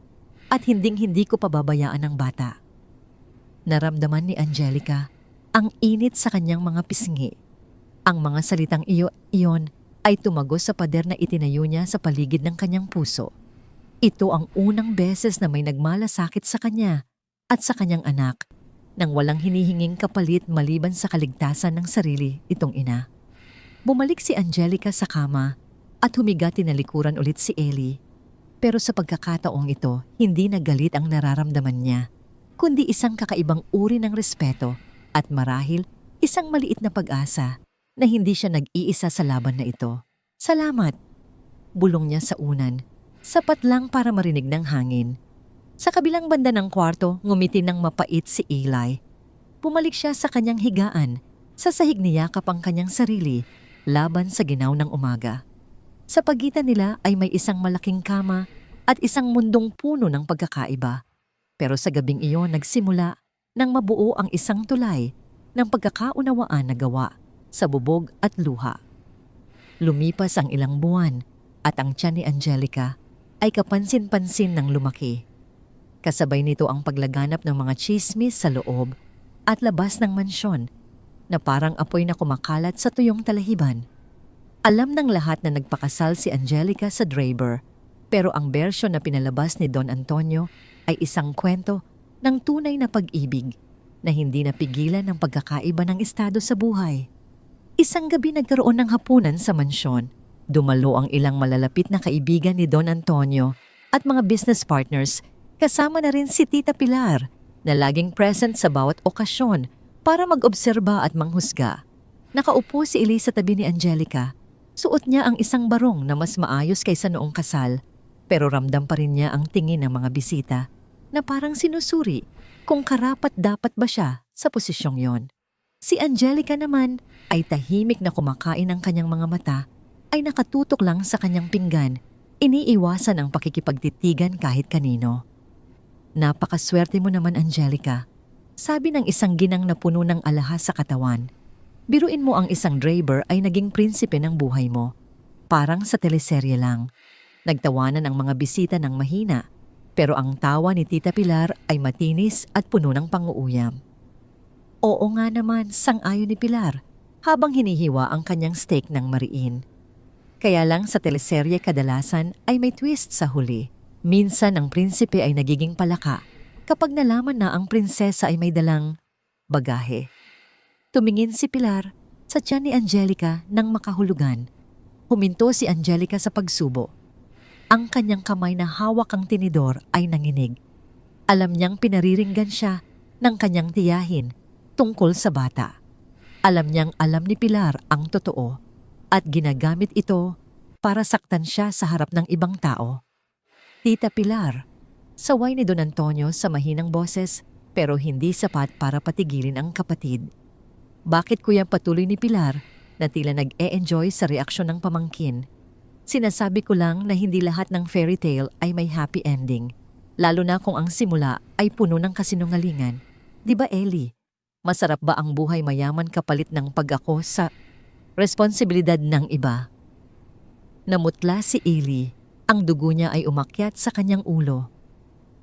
at hinding-hindi ko pababayaan ang bata. Naramdaman ni Angelica ang init sa kanyang mga pisngi. Ang mga salitang iyon ay tumagos sa pader na itinayo niya sa paligid ng kanyang puso. Ito ang unang beses na may nagmalasakit sa kanya at sa kanyang anak nang walang hinihinging kapalit maliban sa kaligtasan ng sarili itong ina. Bumalik si Angelica sa kama at humiga tinalikuran ulit si Eli. Pero sa pagkakataong ito, hindi nagalit ang nararamdaman niya, kundi isang kakaibang uri ng respeto at marahil isang maliit na pag-asa na hindi siya nag-iisa sa laban na ito. Salamat, bulong niya sa unan, sapat lang para marinig ng hangin. Sa kabilang banda ng kwarto, ngumiti ng mapait si Eli. Bumalik siya sa kanyang higaan, sa sahig niyakap ang kanyang sarili, laban sa ginaw ng umaga. Sa pagitan nila ay may isang malaking kama at isang mundong puno ng pagkakaiba. Pero sa gabing iyon nagsimula nang mabuo ang isang tulay ng pagkakaunawaan na gawa sa bubog at luha. Lumipas ang ilang buwan at ang tiyan ni Angelica ay kapansin-pansin ng lumaki. Kasabay nito ang paglaganap ng mga tsismis sa loob at labas ng mansyon na parang apoy na kumakalat sa tuyong talahiban. Alam ng lahat na nagpakasal si Angelica sa Draper, pero ang bersyon na pinalabas ni Don Antonio ay isang kwento ng tunay na pag-ibig na hindi napigilan ng pagkakaiba ng estado sa buhay. Isang gabi nagkaroon ng hapunan sa mansyon. Dumalo ang ilang malalapit na kaibigan ni Don Antonio at mga business partners, kasama na rin si Tita Pilar, na laging present sa bawat okasyon para mag-obserba at manghusga. Nakaupo si Eli sa tabi ni Angelica. Suot niya ang isang barong na mas maayos kaysa noong kasal, pero ramdam pa rin niya ang tingin ng mga bisita na parang sinusuri kung karapat-dapat ba siya sa posisyong yon. Si Angelica naman ay tahimik na kumakain ng kanyang mga mata, ay nakatutok lang sa kanyang pinggan, iniiwasan ang pakikipagtitigan kahit kanino. "Napakaswerte mo naman, Angelica," sabi ng isang ginang na puno ng alahas sa katawan. "Biruin mo ang isang driver ay naging prinsipe ng buhay mo. Parang sa teleserye lang." Nagtawanan ang mga bisita ng mahina, pero ang tawa ni Tita Pilar ay matinis at puno ng pang-uuyam. "Oo nga naman," sang-ayon ni Pilar habang hinihiwa ang kanyang steak ng mariin. Kaya lang sa teleserye kadalasan ay may twist sa huli. Minsan ang prinsipe ay nagiging palaka kapag nalaman na ang prinsesa ay may dalang bagahe. Tumingin si Pilar sa tiyan ni Angelica nang makahulugan. Huminto si Angelica sa pagsubo. Ang kanyang kamay na hawak ang tinidor ay nanginig. Alam niyang pinariringgan siya ng kanyang tiyahin tungkol sa bata. Alam niyang alam ni Pilar ang totoo at ginagamit ito para saktan siya sa harap ng ibang tao. "Tita Pilar," saway ni Don Antonio sa mahinang boses pero hindi sapat para patigilin ang kapatid. "Bakit kuyang patuloy ni Pilar na tila nag-e-enjoy sa reaksyon ng pamangkin? Sinasabi ko lang na hindi lahat ng fairy tale ay may happy ending, lalo na kung ang simula ay puno ng kasinungalingan. Di ba, Ellie? Masarap ba ang buhay mayaman kapalit ng pag-ako sa responsibilidad ng iba?" Namutla si Ellie. Ang dugo niya ay umakyat sa kanyang ulo.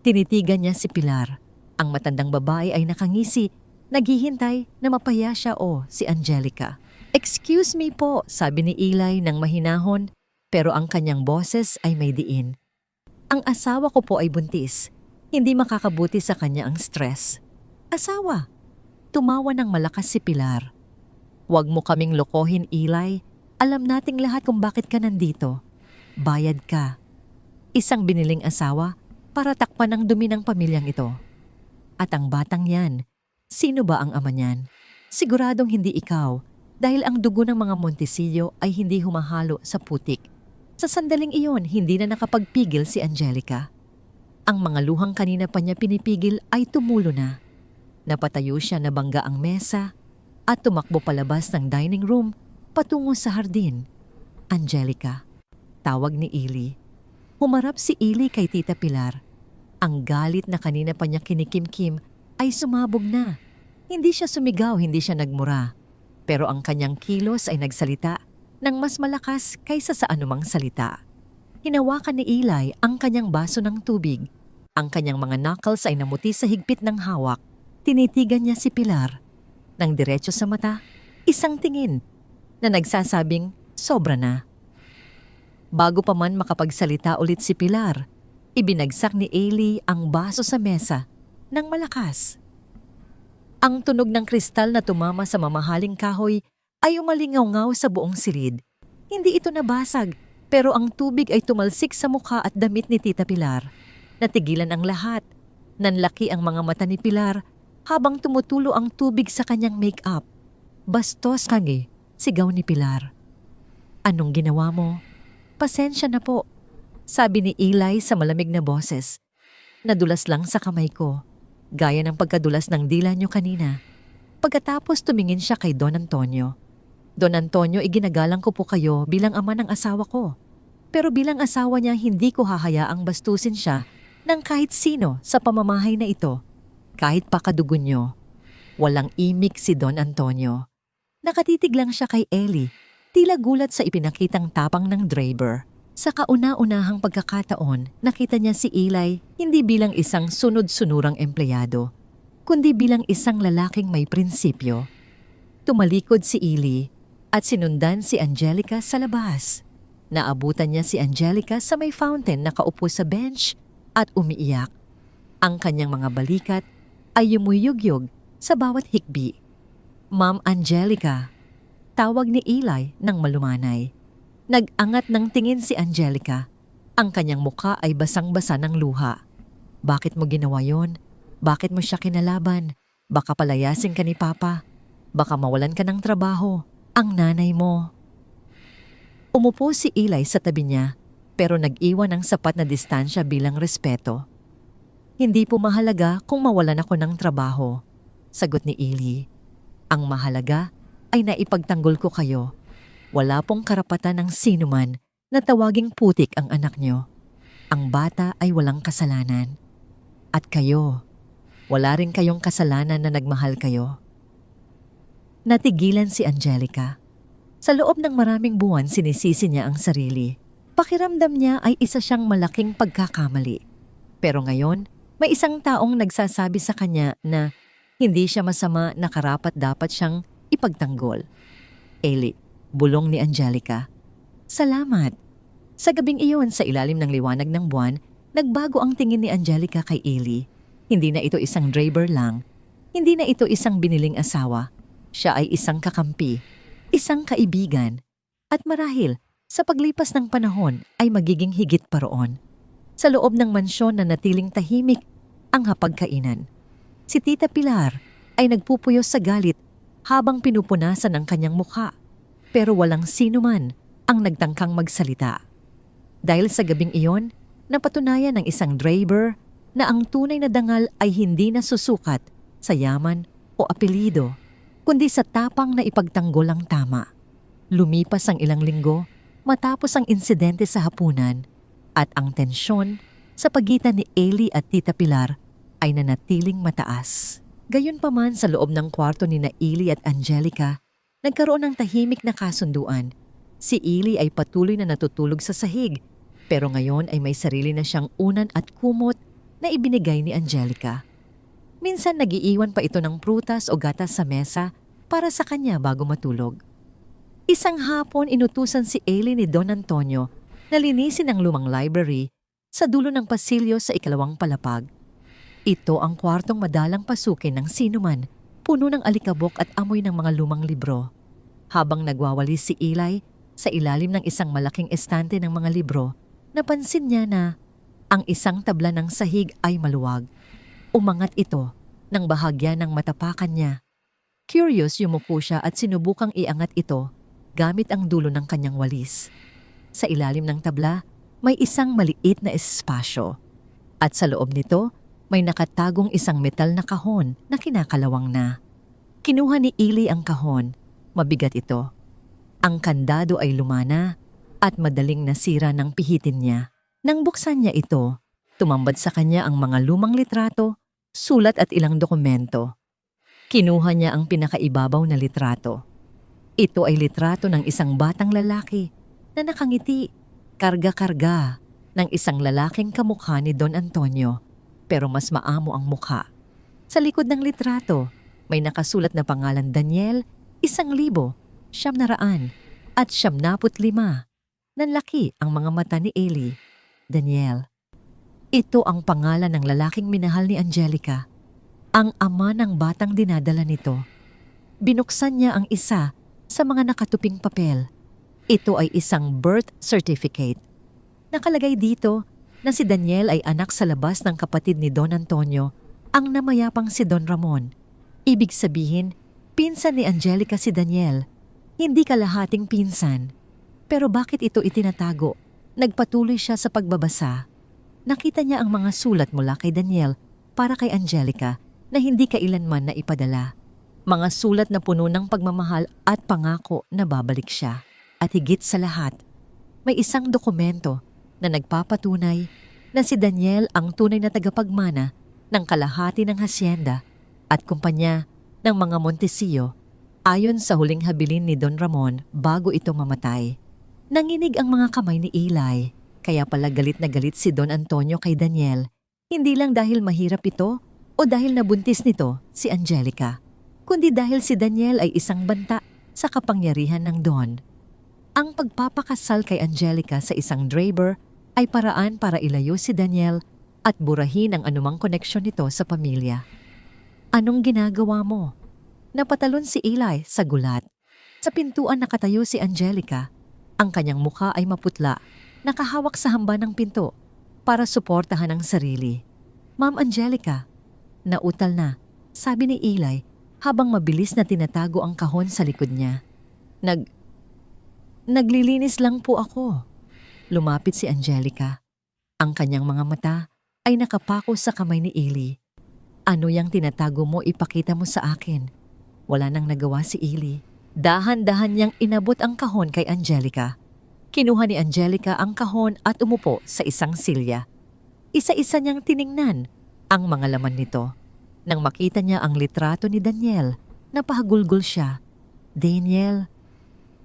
Tinitigan niya si Pilar. Ang matandang babae ay nakangisi, naghihintay na mapaya siya o si Angelica. "Excuse me po," sabi ni Eli ng mahinahon, pero ang kanyang boses ay may diin. "Ang asawa ko po ay buntis. Hindi makakabuti sa kanya ang stress." "Asawa?" Tumawa ng malakas si Pilar. "Huwag mo kaming lokohin, Eli. Alam nating lahat kung bakit ka nandito. Bayad ka. Isang biniling asawa para takpan ang dumi ng pamilyang ito. At ang batang yan, sino ba ang ama niyan? Siguradong hindi ikaw, dahil ang dugo ng mga Montesillo ay hindi humahalo sa putik." Sa sandaling iyon, hindi na nakapagpigil si Angelica. Ang mga luhang kanina pa niya pinipigil ay tumulo na. Napatayo siya na bangga ang mesa at tumakbo palabas ng dining room patungo sa hardin. "Angelica," tawag ni Eli. Humarap si Eli kay Tita Pilar. Ang galit na kanina pa niya kinikimkim ay sumabog na. Hindi siya sumigaw, hindi siya nagmura. Pero ang kanyang kilos ay nagsalita nang mas malakas kaysa sa anumang salita. Hinawakan ni Eli ang kanyang baso ng tubig. Ang kanyang mga knuckles ay namuti sa higpit ng hawak. Tinitigan niya si Pilar. Nang diretso sa mata, isang tingin na nagsasabing sobra na. Bago pa man makapagsalita ulit si Pilar, ibinagsak ni Eli ang baso sa mesa ng malakas. Ang tunog ng kristal na tumama sa mamahaling kahoy ay umalingaw-ngaw sa buong silid. Hindi ito nabasag, pero ang tubig ay tumalsik sa mukha at damit ni Tita Pilar. Natigilan ang lahat. Nanlaki ang mga mata ni Pilar habang tumutulo ang tubig sa kanyang make-up. "Bastos kang sigaw ni Pilar. "Anong ginawa mo?" "Pasensya na po," sabi ni Eli sa malamig na boses. "Nadulas lang sa kamay ko, gaya ng pagkadulas ng dila niyo kanina." Pagkatapos tumingin siya kay Don Antonio. "Don Antonio, iginagalang ko po kayo bilang ama ng asawa ko. Pero bilang asawa niya, hindi ko hahayaang bastusin siya ng kahit sino sa pamamahay na ito. Kahit pa kadugo niyo." Walang imik si Don Antonio. Nakatitig lang siya kay Ellie, tila gulat sa ipinakitang tapang ng driver. Sa kauna-unahang pagkakataon, nakita niya si Eli hindi bilang isang sunod-sunurang empleyado, kundi bilang isang lalaking may prinsipyo. Tumalikod si Eli at sinundan si Angelica sa labas. Naabutan niya si Angelica sa may fountain na kaupo sa bench at umiiyak. Ang kanyang mga balikat ay yumuyugyog sa bawat hikbi. "Ma'am Angelica," tawag ni Eli nang malumanay. Nag-angat ng tingin si Angelica. Ang kanyang mukha ay basang-basa ng luha. "Bakit mo ginawa yon? Bakit mo siya kinalaban? Baka palayasin ka ni Papa. Baka mawalan ka ng trabaho. Ang nanay mo. Umupo si Eli sa tabi niya pero nag-iwan ng sapat na distansya bilang respeto. Hindi po mahalaga kung mawalan ako ng trabaho, sagot ni Eli. Ang mahalaga ay naipagtanggol ko kayo. Wala pong karapatan ng sinuman na tawaging putik ang anak niyo. Ang bata ay walang kasalanan. At kayo, wala rin kayong kasalanan na nagmahal kayo. Natigilan si Angelica. Sa loob ng maraming buwan sinisisi niya ang sarili. Pakiramdam niya ay isa siyang malaking pagkakamali. Pero ngayon, may isang taong nagsasabi sa kanya na hindi siya masama na karapat dapat siyang ipagtanggol. Eli, bulong ni Angelica. Salamat. Sa gabing iyon sa ilalim ng liwanag ng buwan, nagbago ang tingin ni Angelica kay Eli. Hindi na ito isang driver lang. Hindi na ito isang biniling asawa. Siya ay isang kakampi, isang kaibigan. At marahil, sa paglipas ng panahon ay magiging higit pa roon. Sa loob ng mansyon na natiling tahimik ang hapagkainan. Si Tita Pilar ay nagpupuyos sa galit habang pinupunasan ang kanyang mukha. Pero walang sino man ang nagtangkang magsalita. Dahil sa gabing iyon, napatunayan ng isang driver na ang tunay na dangal ay hindi nasusukat sa yaman o apelyido, kundi sa tapang na ipagtanggol ang tama. Lumipas ang ilang linggo matapos ang insidente sa hapunan at ang tensyon sa pagitan ni Eli at Tita Pilar ay nanatiling mataas. Gayunpaman sa loob ng kwarto ni na Eli at Angelica, nagkaroon ng tahimik na kasunduan. Si Eli ay patuloy na natutulog sa sahig, pero ngayon ay may sarili na siyang unan at kumot na ibinigay ni Angelica. Minsan nagiiwan pa ito ng prutas o gatas sa mesa para sa kanya bago matulog. Isang hapon inutusan si Eli ni Don Antonio na linisin ang lumang library sa dulo ng pasilyo sa ikalawang palapag. Ito ang kwartong madalang pasukin ng sinuman, puno ng alikabok at amoy ng mga lumang libro. Habang nagwawalis si Eli sa ilalim ng isang malaking estante ng mga libro, napansin niya na ang isang tabla ng sahig ay maluwag. Umangat ito nang bahagya ng matapakan niya. Curious, yumuko siya at sinubukang iangat ito gamit ang dulo ng kanyang walis. Sa ilalim ng tabla, may isang maliit na espasyo. At sa loob nito, may nakatagong isang metal na kahon na kinakalawang na. Kinuha ni Eli ang kahon. Mabigat ito. Ang kandado ay lumana at madaling nasira ng pihitin niya. Nang buksan niya ito, tumambad sa kanya ang mga lumang litrato, sulat at ilang dokumento. Kinuha niya ang pinakaibabaw na litrato. Ito ay litrato ng isang batang lalaki na nakangiti, karga-karga ng isang lalaking kamukha ni Don Antonio, pero mas maamo ang mukha. Sa likod ng litrato, may nakasulat na pangalan Daniel, 1,000, 900 at 75. Nanlaki ang mga mata ni Eli. Daniel. Ito ang pangalan ng lalaking minahal ni Angelica, ang ama ng batang dinadala nito. Binuksan niya ang isa sa mga nakatuping papel. Ito ay isang birth certificate. Nakalagay dito na si Daniel ay anak sa labas ng kapatid ni Don Antonio, ang namayapang si Don Ramon. Ibig sabihin, pinsan ni Angelica si Daniel. Hindi kalahating pinsan. Pero bakit ito itinatago? Nagpatuloy siya sa pagbabasa. Nakita niya ang mga sulat mula kay Daniel para kay Angelica na hindi kailanman na ipadala. Mga sulat na puno ng pagmamahal at pangako na babalik siya. At higit sa lahat, may isang dokumento na nagpapatunay na si Daniel ang tunay na tagapagmana ng kalahati ng hasyenda at kumpanya ng mga Montecillo ayon sa huling habilin ni Don Ramon bago ito mamatay. Nanginig ang mga kamay ni Eli, kaya pala galit na galit si Don Antonio kay Daniel, hindi lang dahil mahirap ito o dahil nabuntis nito si Angelica, kundi dahil si Daniel ay isang banta sa kapangyarihan ng Don. Ang pagpapakasal kay Angelica sa isang driver ay paraan para ilayo si Daniel at burahin ang anumang koneksyon nito sa pamilya. Anong ginagawa mo? Napatalon si Eli sa gulat. Sa pintuan nakatayo si Angelica. Ang kanyang mukha ay maputla, nakahawak sa hamba ng pinto para suportahan ang sarili. Ma'am Angelica, Nautal na, sabi ni Eli habang mabilis na tinatago ang kahon sa likod niya. Naglilinis lang po ako. Lumapit si Angelica. Ang kanyang mga mata ay nakapako sa kamay ni Eli. Ano yang tinatago mo, ipakita mo sa akin. Wala nang nagawa si Eli. Dahan-dahan niyang inabot ang kahon kay Angelica. Kinuha ni Angelica ang kahon at umupo sa isang silya. Isa-isa niyang tiningnan ang mga laman nito. Nang makita niya ang litrato ni Daniel, napahagulgol siya. Daniel,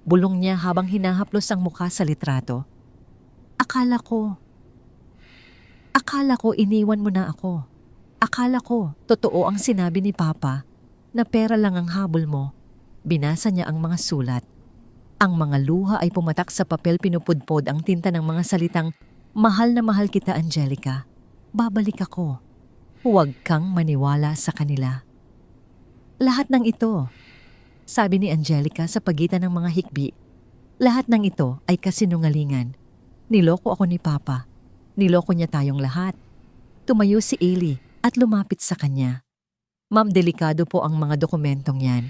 bulong niya habang hinahaplos ang mukha sa litrato. Akala ko iniwan mo na ako. Akala ko totoo ang sinabi ni Papa na pera lang ang habol mo. Binasa niya ang mga sulat. Ang mga luha ay pumatak sa papel, pinupudpod ang tinta ng mga salitang, "Mahal na mahal kita, Angelica. Babalik ako. Huwag kang maniwala sa kanila." Lahat ng ito, sabi ni Angelica sa pagitan ng mga hikbi, lahat ng ito ay kasinungalingan. Niloko ako ni Papa. Niloko niya tayong lahat. Tumayo si Eli at lumapit sa kanya. Ma'am, delikado po ang mga dokumentong yan.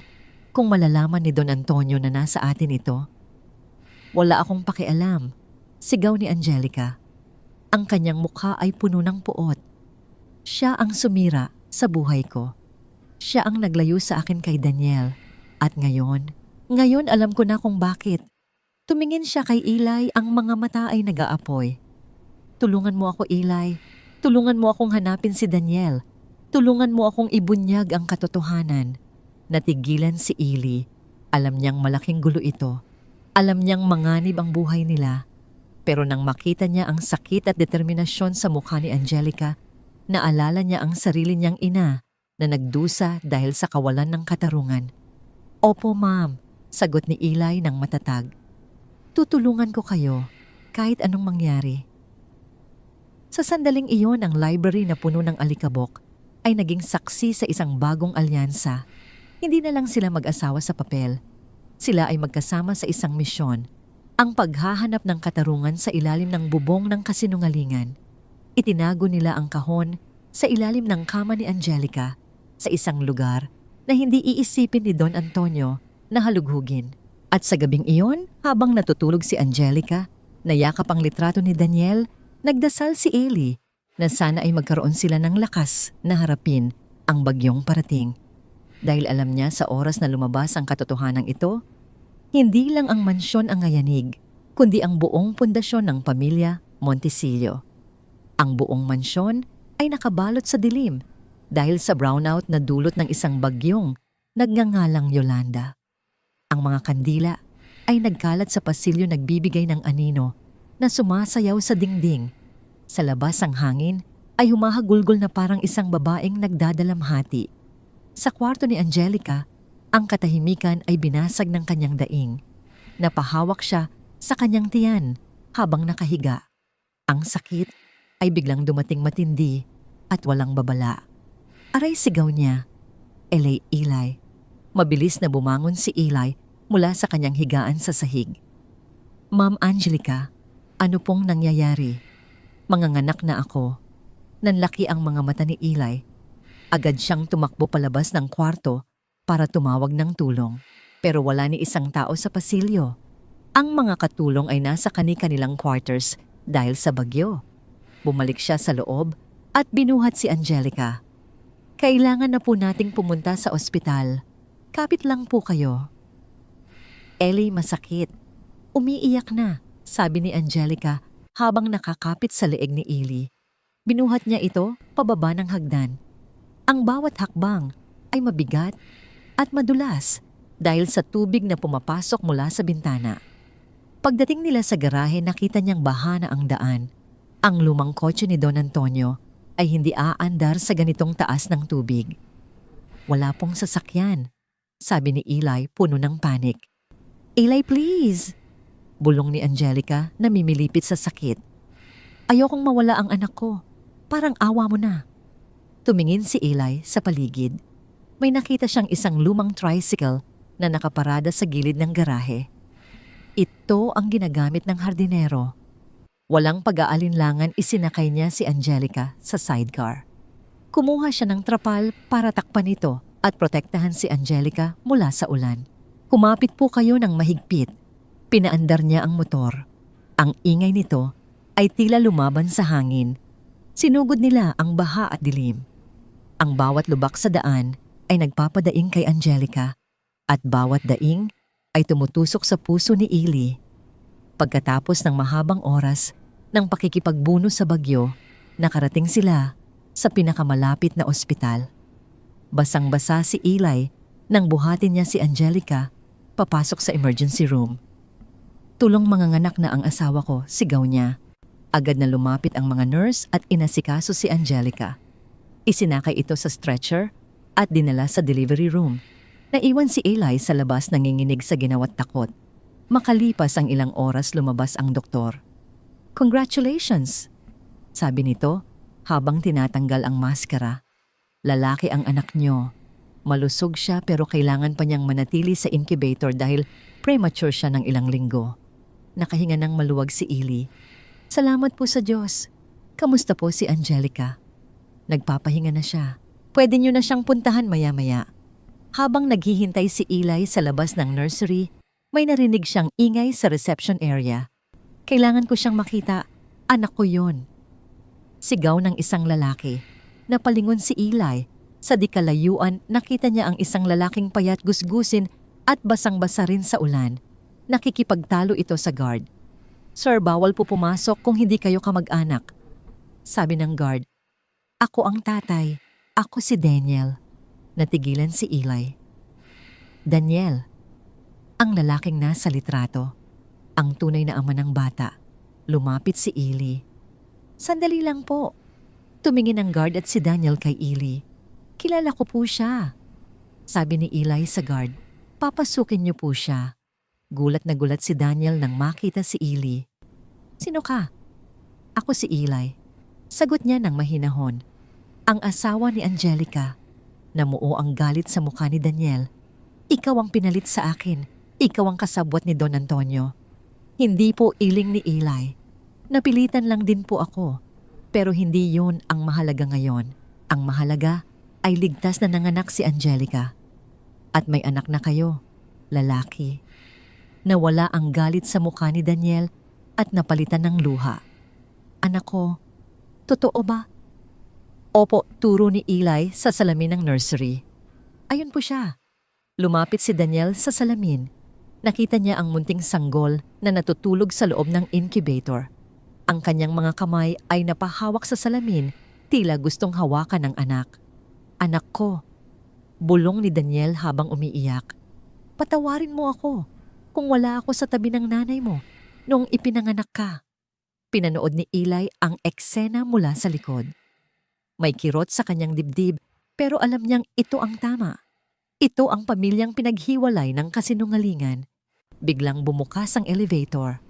Kung malalaman ni Don Antonio na nasa atin ito. Wala akong pakialam, sigaw ni Angelica. Ang kanyang mukha ay puno ng puot. Siya ang sumira sa buhay ko. Siya ang naglayo sa akin kay Daniel. At ngayon alam ko na kung bakit. Tumingin siya kay Eli, ang mga mata ay nag-aapoy. Tulungan mo ako, Eli. Tulungan mo akong hanapin si Daniel. Tulungan mo akong ibunyag ang katotohanan. Natigilan si Eli. Alam niyang malaking gulo ito. Alam niyang manganib ang buhay nila. Pero nang makita niya ang sakit at determinasyon sa mukha ni Angelica, naalala niya ang sarili niyang ina na nagdusa dahil sa kawalan ng katarungan. Opo, ma'am, sagot ni Eli ng matatag. Tutulungan ko kayo kahit anong mangyari. Sa sandaling iyon, ang library na puno ng alikabok ay naging saksi sa isang bagong alyansa. Hindi na lang sila mag-asawa sa papel. Sila ay magkasama sa isang misyon, ang paghahanap ng katarungan sa ilalim ng bubong ng kasinungalingan. Itinago nila ang kahon sa ilalim ng kama ni Angelica sa isang lugar na hindi iisipin ni Don Antonio na halughugin. At sa gabing iyon, habang natutulog si Angelica, nayakap ang litrato ni Daniel, nagdasal si Eli na sana ay magkaroon sila ng lakas na harapin ang bagyong parating. Dahil alam niya sa oras na lumabas ang katotohanan ito, hindi lang ang mansyon ang ngayanig, kundi ang buong pundasyon ng pamilya Montisillo. Ang buong mansyon ay nakabalot sa dilim dahil sa brownout na dulot ng isang bagyong nagngangalang Yolanda. Ang mga kandila ay nagkalat sa pasilyo, nagbibigay ng anino na sumasayaw sa dingding. Sa labas ang hangin ay humahagulgol na parang isang babaeng nagdadalamhati. Sa kwarto ni Angelica, ang katahimikan ay binasag ng kanyang daing. Napahawak siya sa kanyang tiyan habang nakahiga. Ang sakit ay biglang dumating matindi at walang babala. Aray, sigaw niya. Eli. Mabilis na bumangon si Eli mula sa kanyang higaan sa sahig. Ma'am Angelica, ano pong nangyayari? Manganganak na ako. Nanlaki ang mga mata ni Eli. Agad siyang tumakbo palabas ng kwarto para tumawag ng tulong. Pero wala ni isang tao sa pasilyo. Ang mga katulong ay nasa kani-kanilang quarters dahil sa bagyo. Bumalik siya sa loob at binuhat si Angelica. Kailangan na po nating pumunta sa ospital. Kapit lang po kayo. Eli, masakit. Umiiyak na, sabi ni Angelica habang nakakapit sa leeg ni Eli. Binuhat niya ito pababa ng hagdan. Ang bawat hakbang ay mabigat at madulas dahil sa tubig na pumapasok mula sa bintana. Pagdating nila sa garahe, nakita niyang baha na ang daan. Ang lumang kotse ni Don Antonio ay hindi aandar sa ganitong taas ng tubig. Wala pong sasakyan, sabi ni Eli puno ng panik. Eli, please! Bulong ni Angelica na mimilipit sa sakit. Ayokong mawala ang anak ko. Parang awa mo na. Tumingin si Eli sa paligid. May nakita siyang isang lumang tricycle na nakaparada sa gilid ng garahe. Ito ang ginagamit ng hardinero. Walang pag-aalinlangan, isinakay niya si Angelica sa sidecar. Kumuha siya ng trapal para takpan ito at protektahan si Angelica mula sa ulan. Kumapit po kayo ng mahigpit. Pinaandar niya ang motor. Ang ingay nito ay tila lumaban sa hangin. Sinugod nila ang baha at dilim. Ang bawat lubak sa daan ay nagpapadaing kay Angelica at bawat daing ay tumutusok sa puso ni Eli. Pagkatapos ng mahabang oras ng pakikipagbuno sa bagyo, nakarating sila sa pinakamalapit na ospital. Basang-basa si Eli nang buhatin niya si Angelica papasok sa emergency room. Tulong manganganak na ang asawa ko, sigaw niya. Agad na lumapit ang mga nurse at inasikaso si Angelica. Isinakay ito sa stretcher at dinala sa delivery room. Naiwan si Eli sa labas nanginginig sa ginawa't takot. Makalipas ang ilang oras lumabas ang doktor. "Congratulations," sabi nito habang tinatanggal ang maskara. "Lalaki ang anak niyo. Malusog siya pero kailangan pa niyang manatili sa incubator dahil premature siya ng ilang linggo." Nakahinga ng maluwag si Eli. "Salamat po sa Diyos. Kamusta po si Angelica?" "Nagpapahinga na siya. Pwede niyo na siyang puntahan maya-maya." Habang naghihintay si Eli sa labas ng nursery, may narinig siyang ingay sa reception area. "Kailangan ko siyang makita. Anak ko yon." Sigaw ng isang lalaki. Napalingon si Eli. Sa di kalayuan, nakita niya ang isang lalaking payat gusgusin at basang-basa rin sa ulan. Nakikipagtalo ito sa guard. "Sir, bawal po pumasok kung hindi kayo kamag-anak," sabi ng guard. "Ako ang tatay. Ako si Daniel." Natigilan si Eli. Daniel, ang lalaking nasa litrato, ang tunay na ama ng bata. Lumapit si Eli. "Sandali lang po." Tumingin ang guard at si Daniel kay Eli. "Kilala ko po siya," sabi ni Eli sa guard. "Papasukin niyo po siya." Gulat na gulat si Daniel nang makita si Eli. "Sino ka?" "Ako si Eli." Sagot niya ng mahinahon. "Ang asawa ni Angelica." Namuo ang galit sa mukha ni Daniel. "Ikaw ang pinalit sa akin. Ikaw ang kasabwat ni Don Antonio." "Hindi po iling ni Eli. Napilitan lang din po ako. Pero hindi yun ang mahalaga ngayon. Ang mahalaga ay ligtas na nanganak si Angelica. At may anak na kayo, lalaki." Nawala ang galit sa mukha ni Daniel at napalitan ng luha. "Anak ko, totoo ba?" "Opo," turo ni Eli sa salamin ng nursery. "Ayun po siya." Lumapit si Daniel sa salamin. Nakita niya ang munting sanggol na natutulog sa loob ng incubator. Ang kanyang mga kamay ay napahawak sa salamin, tila gustong hawakan ng anak. "Anak ko," bulong ni Daniel habang umiiyak. "Patawarin mo ako kung wala ako sa tabi ng nanay mo noong ipinanganak ka." Pinanood ni Eli ang eksena mula sa likod. May kirot sa kanyang dibdib pero alam niyang ito ang tama. Ito ang pamilyang pinaghiwalay ng kasinungalingan. Biglang bumukas ang elevator.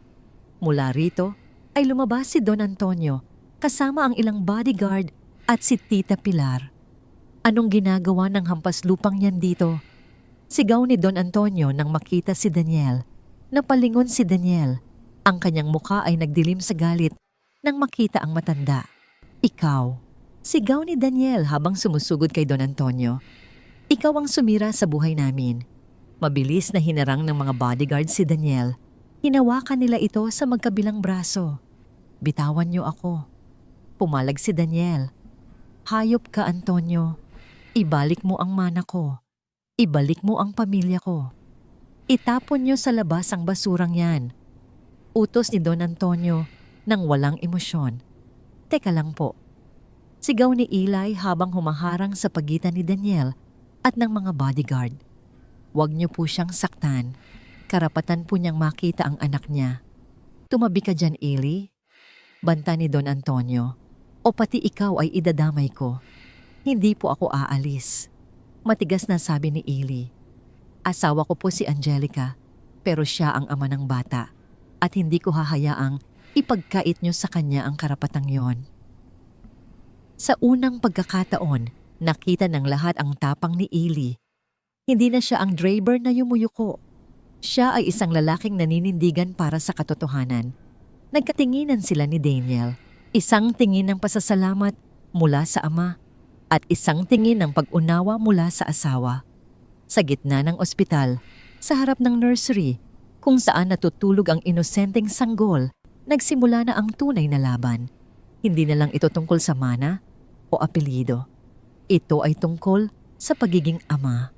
Mula rito ay lumabas si Don Antonio kasama ang ilang bodyguard at si Tita Pilar. "Anong ginagawa ng hampas lupang yan dito?" Sigaw ni Don Antonio nang makita si Daniel. Napalingon si Daniel. Ang kanyang mukha ay nagdilim sa galit nang makita ang matanda. "Ikaw," sigaw ni Daniel habang sumusugod kay Don Antonio. "Ikaw ang sumira sa buhay namin." Mabilis na hinarang ng mga bodyguard si Daniel. Hinawakan nila ito sa magkabilang braso. "Bitawan niyo ako." Pumalag si Daniel. "Hayop ka, Antonio. Ibalik mo ang mana ko. Ibalik mo ang pamilya ko. Itapon niyo sa labas ang basurang yan." Utos ni Don Antonio nang walang emosyon. "Teka lang po." Sigaw ni Eli habang humaharang sa pagitan ni Daniel at ng mga bodyguard. "Huwag niyo po siyang saktan. Karapatan po niyang makita ang anak niya." "Tumabi ka dyan, Eli," banta ni Don Antonio. "O pati ikaw ay idadamay ko. Hindi po ako aalis." Matigas na sabi ni Eli. "Asawa ko po si Angelica, pero siya ang ama ng bata at hindi ko hahayaang ipagkait niyo sa kanya ang karapatang yon." Sa unang pagkakataon, nakita ng lahat ang tapang ni Eli. Hindi na siya ang driver na yumuyuko. Siya ay isang lalaking naninindigan para sa katotohanan. Nagkatinginan sila ni Daniel. Isang tingin ng pasasalamat mula sa ama at isang tingin ng pag-unawa mula sa asawa. Sa gitna ng ospital, sa harap ng nursery, kung saan natutulog ang inosenteng sanggol, nagsimula na ang tunay na laban. Hindi na lang ito tungkol sa mana o apelyido. Ito ay tungkol sa pagiging ama.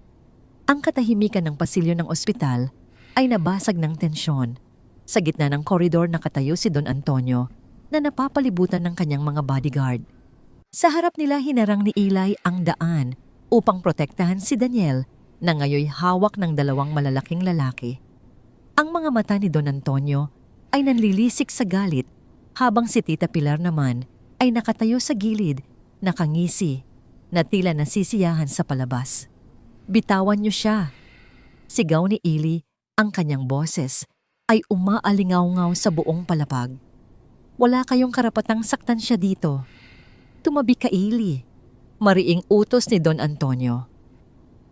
Ang katahimikan ng pasilyo ng ospital ay nabasag ng tensyon. Sa gitna ng koridor nakatayo si Don Antonio na napapalibutan ng kanyang mga bodyguard. Sa harap nila hinarang ni Eli ang daan upang protektahan si Daniel na ngayoy hawak ng dalawang malalaking lalaki. Ang mga mata ni Don Antonio ay nanlilisik sa galit habang si Tita Pilar naman ay nakatayo sa gilid, nakangisi, na tila nasisiyahan sa palabas. Bitawan niyo siya. Sigaw ni Eli, ang kanyang boses ay umaalingaw-ngaw sa buong palapag. Wala kayong karapatang saktan siya dito. Tumabi ka, Eli. Mariing utos ni Don Antonio.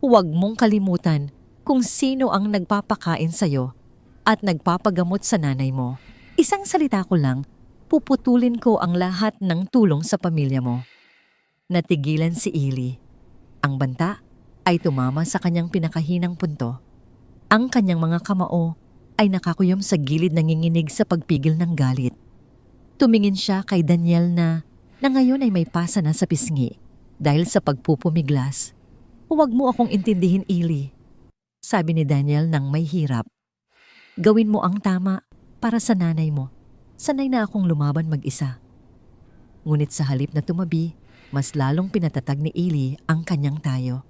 Huwag mong kalimutan kung sino ang nagpapakain sa'yo at nagpapagamot sa nanay mo. Isang salita ko lang, puputulin ko ang lahat ng tulong sa pamilya mo. Natigilan si Eli. Ang banta ay tumama sa kanyang pinakahinang punto. Ang kanyang mga kamao ay nakakuyom sa gilid nanginginig sa pagpigil ng galit. Tumingin siya kay Daniel na ngayon ay may pasa na sa pisngi dahil sa pagpupumiglas. Huwag mo akong intindihin, Eli. Sabi ni Daniel nang may hirap. Gawin mo ang tama para sa nanay mo. Sanay na akong lumaban mag-isa. Ngunit sa halip na tumabi, mas lalong pinatatag ni Eli ang kanyang tayo.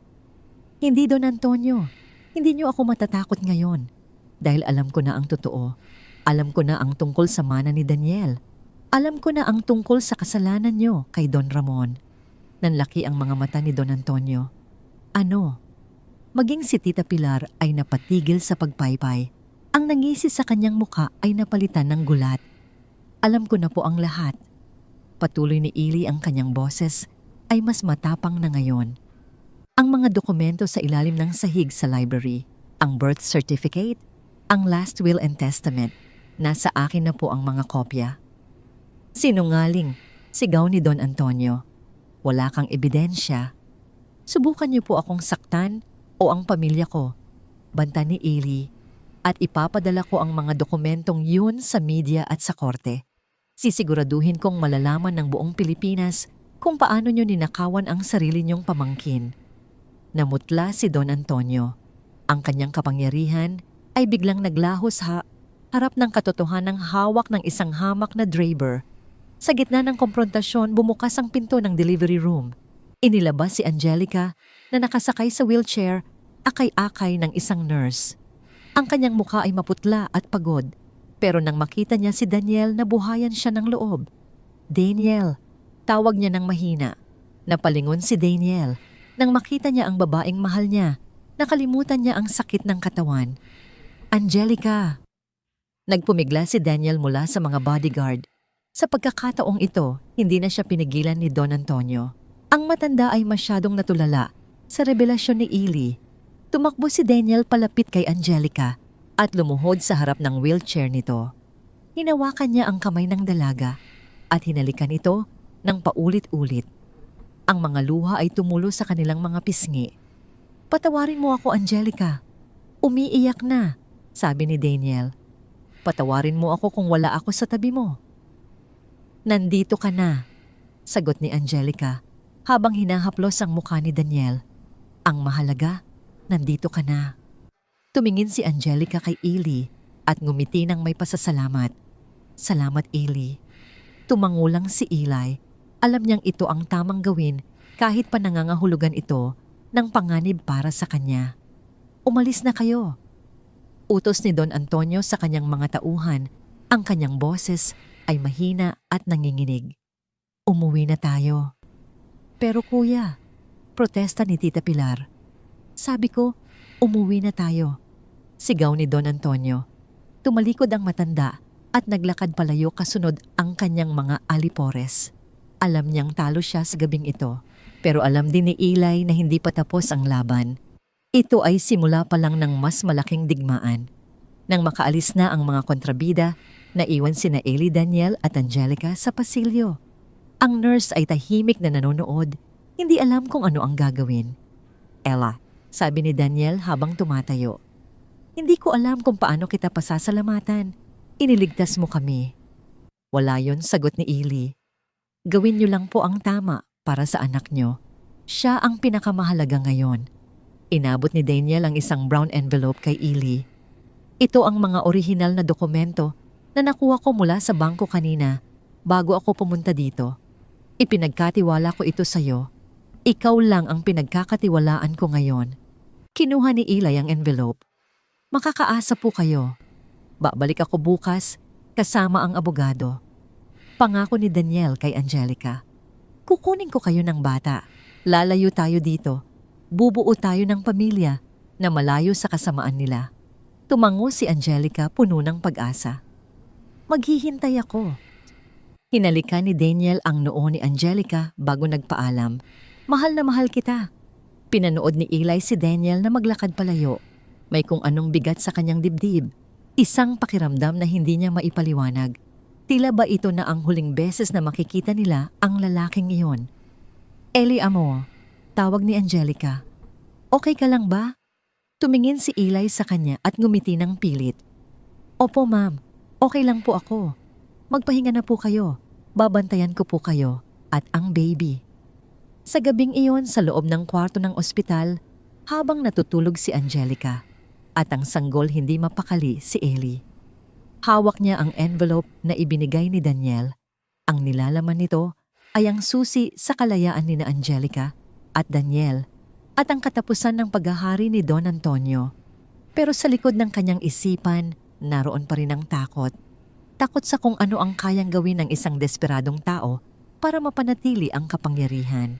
Hindi, Don Antonio. Hindi niyo ako matatakot ngayon. Dahil alam ko na ang totoo. Alam ko na ang tungkol sa mana ni Daniel. Alam ko na ang tungkol sa kasalanan niyo kay Don Ramon. Nanlaki ang mga mata ni Don Antonio. Ano? Maging si Tita Pilar ay napatigil sa pagpaypay. Ang nangisi sa kanyang muka ay napalitan ng gulat. Alam ko na po ang lahat. Patuloy ni Eli ang kanyang boses ay mas matapang na ngayon. Ang mga dokumento sa ilalim ng sahig sa library, ang birth certificate, ang last will and testament, nasa akin na po ang mga kopya. Sinungaling, sigaw ni Don Antonio. Wala kang ebidensya. Subukan niyo po akong saktan o ang pamilya ko, banta ni Eli, at ipapadala ko ang mga dokumentong yun sa media at sa korte. Sisiguraduhin kong malalaman ng buong Pilipinas kung paano niyo ninakawan ang sarili niyong pamangkin. Namutla si Don Antonio. Ang kanyang kapangyarihan ay biglang naglahos harap ng katotohanang hawak ng isang hamak na draper. Sa gitna ng komprontasyon, bumukas ang pinto ng delivery room. Inilabas si Angelica na nakasakay sa wheelchair, akay-akay ng isang nurse. Ang kanyang mukha ay maputla at pagod, pero nang makita niya si Daniel, nabuhayan siya ng loob. Daniel, tawag niya ng mahina. Napalingon si Daniel. Nang makita niya ang babaeng mahal niya, nakalimutan niya ang sakit ng katawan. Angelica! Nagpumigla si Daniel mula sa mga bodyguard. Sa pagkakataong ito, hindi na siya pinigilan ni Don Antonio. Ang matanda ay masyadong natulala sa revelasyon ni Eli. Tumakbo si Daniel palapit kay Angelica at lumuhod sa harap ng wheelchair nito. Hinawakan niya ang kamay ng dalaga at hinalikan ito ng paulit-ulit. Ang mga luha ay tumulo sa kanilang mga pisngi. Patawarin mo ako, Angelica. Umiiyak na, sabi ni Daniel. Patawarin mo ako kung wala ako sa tabi mo. Nandito ka na, sagot ni Angelica habang hinahaplos ang mukha ni Daniel. Ang mahalaga, nandito ka na. Tumingin si Angelica kay Eli at ngumiti ng may pasasalamat. Salamat, Eli. Tumangulang si Eli. Alam niyang ito ang tamang gawin kahit pa nangangahulugan ito ng panganib para sa kanya. Umalis na kayo. Utos ni Don Antonio sa kanyang mga tauhan. Ang kanyang boses ay mahina at nanginginig. Umuwi na tayo. Pero kuya, protesta ni Tita Pilar. Sabi ko, umuwi na tayo. Sigaw ni Don Antonio. Tumalikod ang matanda at naglakad palayo kasunod ang kanyang mga alipores. Alam niyang talo siya sa gabing ito, pero alam din ni Eli na hindi pa tapos ang laban. Ito ay simula pa lang ng mas malaking digmaan. Nang makaalis na ang mga kontrabida, naiwan sina Eli, Daniel at Angelica sa pasilyo. Ang nurse ay tahimik na nanonood, Hindi alam kung ano ang gagawin. Ella, sabi ni Daniel habang tumatayo. Hindi ko alam kung paano kita pasasalamatan. Iniligtas mo kami. Wala yon, sagot ni Eli. Gawin niyo lang po ang tama para sa anak niyo. Siya ang pinakamahalaga ngayon. Inabot ni Daniel ang isang brown envelope kay Eli. Ito ang mga orihinal na dokumento na nakuha ko mula sa bangko kanina bago ako pumunta dito. Ipinagkatiwala ko ito sa iyo. Ikaw lang ang pinagkakatiwalaan ko ngayon. Kinuha ni Eli ang envelope. Makakaasa po kayo. Babalik ako bukas kasama ang abogado. Pangako ni Daniel kay Angelica. Kukunin ko kayo ng bata. Lalayo tayo dito. Bubuo tayo ng pamilya na malayo sa kasamaan nila. Tumango si Angelica puno ng pag-asa. Maghihintay ako. Hinalikan ni Daniel ang noo ni Angelica bago nagpaalam. Mahal na mahal kita. Pinanood ni Eli si Daniel na maglakad palayo. May kung anong bigat sa kanyang dibdib. Isang pakiramdam na hindi niya maipaliwanag. Tila ba ito na ang huling beses na makikita nila ang lalaking iyon? Eli amo, tawag ni Angelica. Okay ka lang ba? Tumingin si Eli sa kanya at ngumiti ng pilit. Opo ma'am, okay lang po ako. Magpahinga na po kayo. Babantayan ko po kayo at ang baby. Sa gabing iyon sa loob ng kwarto ng ospital, habang natutulog si Angelica at ang sanggol hindi mapakali si Eli. Hawak niya ang envelope na ibinigay ni Daniel. Ang nilalaman nito ay ang susi sa kalayaan ni na Angelica at Daniel at ang katapusan ng paghahari ni Don Antonio. Pero sa likod ng kanyang isipan, naroon pa rin ang takot. Takot sa kung ano ang kayang gawin ng isang desperadong tao para mapanatili ang kapangyarihan.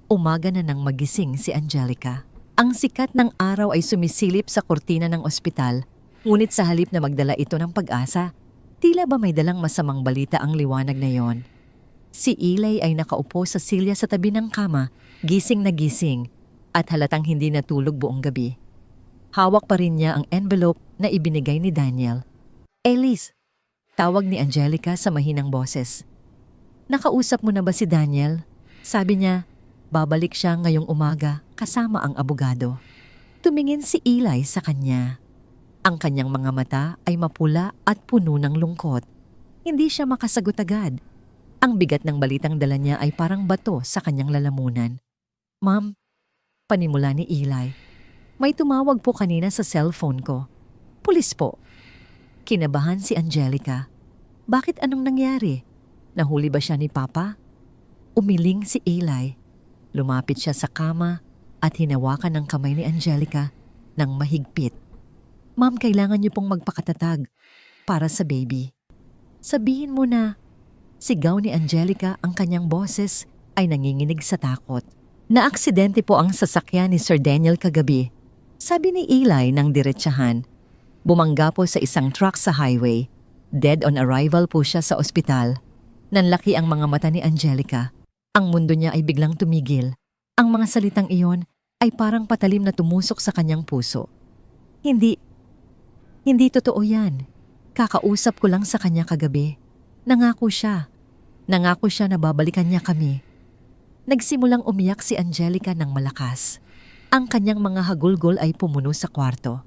Umaga na nang magising si Angelica. Ang sikat ng araw ay sumisilip sa kortina ng ospital, ngunit sa halip na magdala ito ng pag-asa, tila ba may dalang masamang balita ang liwanag na yon. Si Eli ay nakaupo sa silya sa tabi ng kama, gising na gising, at halatang hindi natulog buong gabi. Hawak pa rin niya ang envelope na ibinigay ni Daniel. Elise, tawag ni Angelica sa mahinang boses. Nakausap mo na ba si Daniel? Sabi niya, babalik siya ngayong umaga kasama ang abogado. Tumingin si Eli sa kanya. Ang kanyang mga mata ay mapula at puno ng lungkot. Hindi siya makasagot agad. Ang bigat ng balitang dala niya ay parang bato sa kanyang lalamunan. Ma'am, panimula ni Eli, may tumawag po kanina sa cellphone ko. Pulis po. Kinabahan si Angelica. Bakit anong nangyari? Nahuli ba siya ni Papa? Umiling si Eli. Lumapit siya sa kama at hinawakan ng kamay ni Angelica ng mahigpit. Ma'am, kailangan niyo pong magpakatatag para sa baby. Sabihin mo na. Sigaw ni Angelica, ang kanyang boses ay nanginginig sa takot. Naaksidente po ang sasakyan ni Sir Daniel kagabi. Sabi ni Eli ng diretsahan. Bumangga po sa isang truck sa highway. Dead on arrival po siya sa ospital. Nanlaki ang mga mata ni Angelica. Ang mundo niya ay biglang tumigil. Ang mga salitang iyon ay parang patalim na tumusok sa kanyang puso. Hindi totoo yan. Kakausap ko lang sa kanya kagabi. Nangako siya na babalikan niya kami. Nagsimulang umiyak si Angelica ng malakas. Ang kanyang mga hagulgol ay pumuno sa kwarto.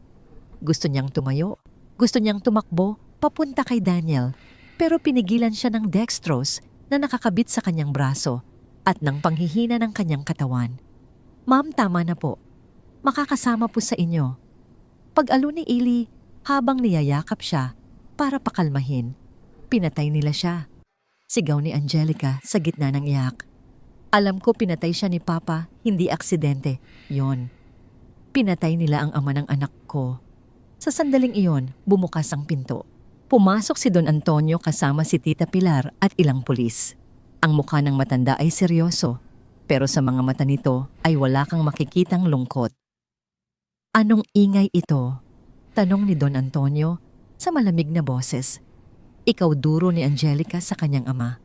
Gusto niyang tumayo, gusto niyang tumakbo, papunta kay Daniel. Pero pinigilan siya ng dextrose na nakakabit sa kanyang braso at ng panghihina ng kanyang katawan. Ma'am, tama na po. Makakasama po sa inyo. Pag-alo ni Eli habang niyayakap siya para pakalmahin. Pinatay nila siya. Sigaw ni Angelica sa gitna ng iyak. Alam ko pinatay siya ni Papa, hindi aksidente. Yon. Pinatay nila ang ama ng anak ko. Sa sandaling iyon, bumukas ang pinto. Pumasok si Don Antonio kasama si Tita Pilar at ilang pulis. Ang mukha ng matanda ay seryoso, pero sa mga mata nito ay wala kang makikitang lungkot. Anong ingay ito? Tanong ni Don Antonio sa malamig na boses. Ikaw duro ni Angelica sa kanyang ama.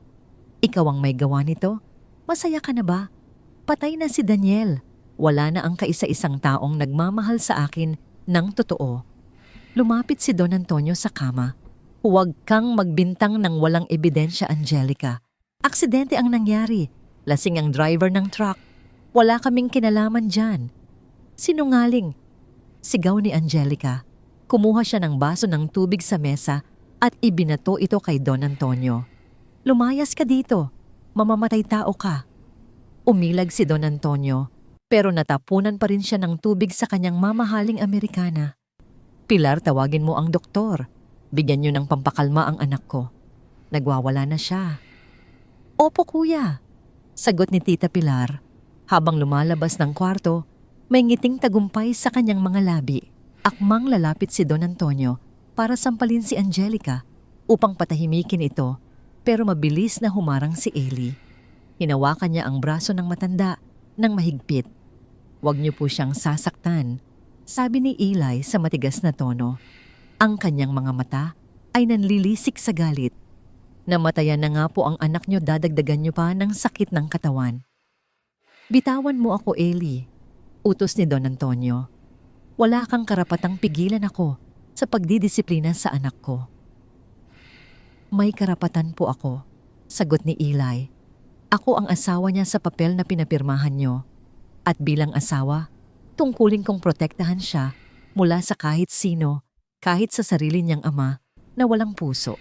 Ikaw ang may gawa nito? Masaya ka na ba? Patay na si Daniel. Wala na ang kaisa-isang taong nagmamahal sa akin ng totoo. Lumapit si Don Antonio sa kama. Huwag kang magbintang ng walang ebidensya, Angelica. Aksidente ang nangyari. Lasing ang driver ng truck. Wala kaming kinalaman dyan. Sinungaling. Sigaw ni Angelica. Kumuha siya ng baso ng tubig sa mesa at ibinato ito kay Don Antonio. Lumayas ka dito. Mamamatay tao ka. Umilag si Don Antonio pero natapunan pa rin siya ng tubig sa kanyang mamahaling Amerikana. Pilar, tawagin mo ang doktor. Bigyan niyo ng pampakalma ang anak ko. Nagwawala na siya. Opo kuya, sagot ni Tita Pilar. Habang lumalabas ng kwarto, may ngiting tagumpay sa kanyang mga labi. Akmang lalapit si Don Antonio para sampalin si Angelica upang patahimikin ito, pero mabilis na humarang si Ellie. Hinawakan niya ang braso ng matanda ng mahigpit. Huwag niyo po siyang sasaktan, sabi ni Eli sa matigas na tono. Ang kanyang mga mata ay nanlilisik sa galit. Namatayan na nga po ang anak niyo, dadagdagan niyo pa ng sakit ng katawan. Bitawan mo ako, Ellie, utos ni Don Antonio. Wala kang karapatang pigilan ako sa pagdidisiplina sa anak ko. May karapatan po ako, sagot ni Eli. Ako ang asawa niya sa papel na pinapirmahan niyo. At bilang asawa, tungkulin kong protektahan siya mula sa kahit sino, kahit sa sarili niyang ama na walang puso.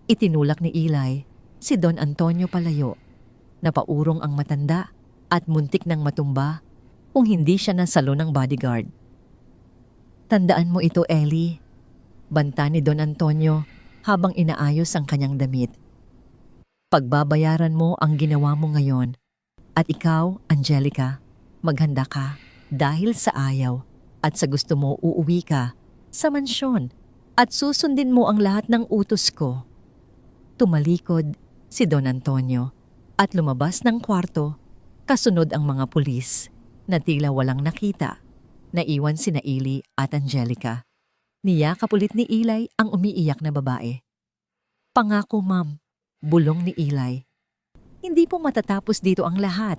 Itinulak ni Eli si Don Antonio palayo. Napaurong ang matanda at muntik ng matumba kung hindi siya nasalo ng bodyguard. Tandaan mo ito, Ellie, banta ni Don Antonio habang inaayos ang kanyang damit. Pagbabayaran mo ang ginawa mo ngayon. At ikaw, Angelica, maghanda ka dahil sa ayaw at sa gusto mo uuwi ka sa mansyon at susundin mo ang lahat ng utos ko. Tumalikod si Don Antonio at lumabas ng kwarto, kasunod ang mga pulis na tila walang nakita. Naiwan sina Eli at Angelica. Niyakap ulit ni Eli ang umiiyak na babae. Pangako, ma'am, bulong ni Eli. Hindi po matatapos dito ang lahat.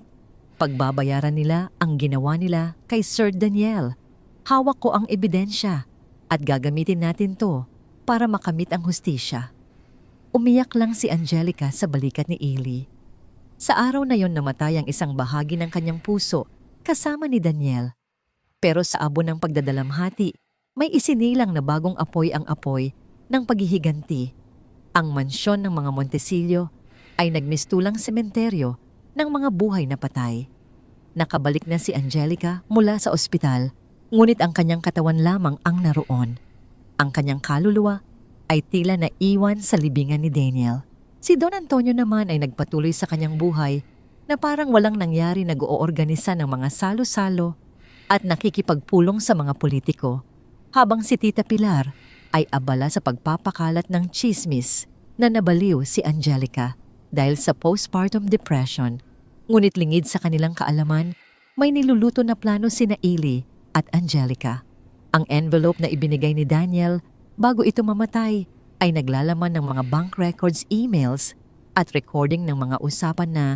Pagbabayaran nila ang ginawa nila kay Sir Daniel. Hawak ko ang ebidensya at gagamitin natin to para makamit ang hustisya. Umiyak lang si Angelica sa balikat ni Eli. Sa araw na yon namatay ang isang bahagi ng kanyang puso kasama ni Daniel. Pero sa abo ng pagdadalamhati, may isinilang na bagong apoy ang apoy ng paghihiganti. Ang mansyon ng mga Montesillo ay nagmistulang sementeryo ng mga buhay na patay. Nakabalik na si Angelica mula sa ospital, ngunit ang kanyang katawan lamang ang naroon. Ang kanyang kaluluwa ay tila naiwan sa libingan ni Daniel. Si Don Antonio naman ay nagpatuloy sa kanyang buhay na parang walang nangyari, nag-oorganisa ng mga salo-salo at nakikipagpulong sa mga politiko, habang si Tita Pilar ay abala sa pagpapakalat ng tsismis na nabaliw si Angelica dahil sa postpartum depression. Ngunit lingid sa kanilang kaalaman, may niluluto na plano sina Eli at Angelica. Ang envelope na ibinigay ni Daniel bago ito mamatay ay naglalaman ng mga bank records, emails at recording ng mga usapan na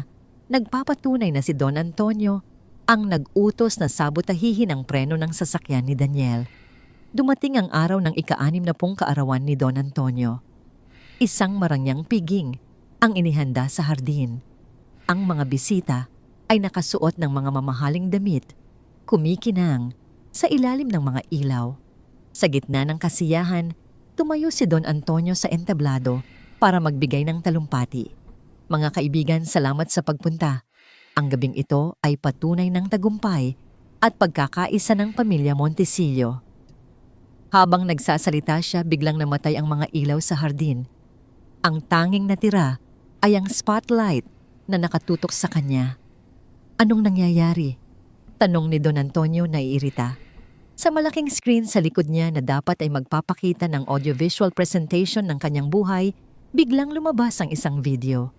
nagpapatunay na si Don Antonio ang nag-utos na sabotahihin ang preno ng sasakyan ni Daniel. Dumating ang araw ng ika-60 kaarawan ni Don Antonio. Isang marangyang piging ang inihanda sa hardin. Ang mga bisita ay nakasuot ng mga mamahaling damit, kumikinang sa ilalim ng mga ilaw. Sa gitna ng kasiyahan, tumayo si Don Antonio sa entablado para magbigay ng talumpati. Mga kaibigan, salamat sa pagpunta. Ang gabing ito ay patunay ng tagumpay at pagkakaisa ng pamilya Montesillo. Habang nagsasalita siya, biglang namatay ang mga ilaw sa hardin. Ang tanging natira ay ang spotlight na nakatutok sa kanya. Anong nangyayari? Tanong ni Don Antonio na iirita. Sa malaking screen sa likod niya na dapat ay magpapakita ng audiovisual presentation ng kanyang buhay, biglang lumabas ang isang video.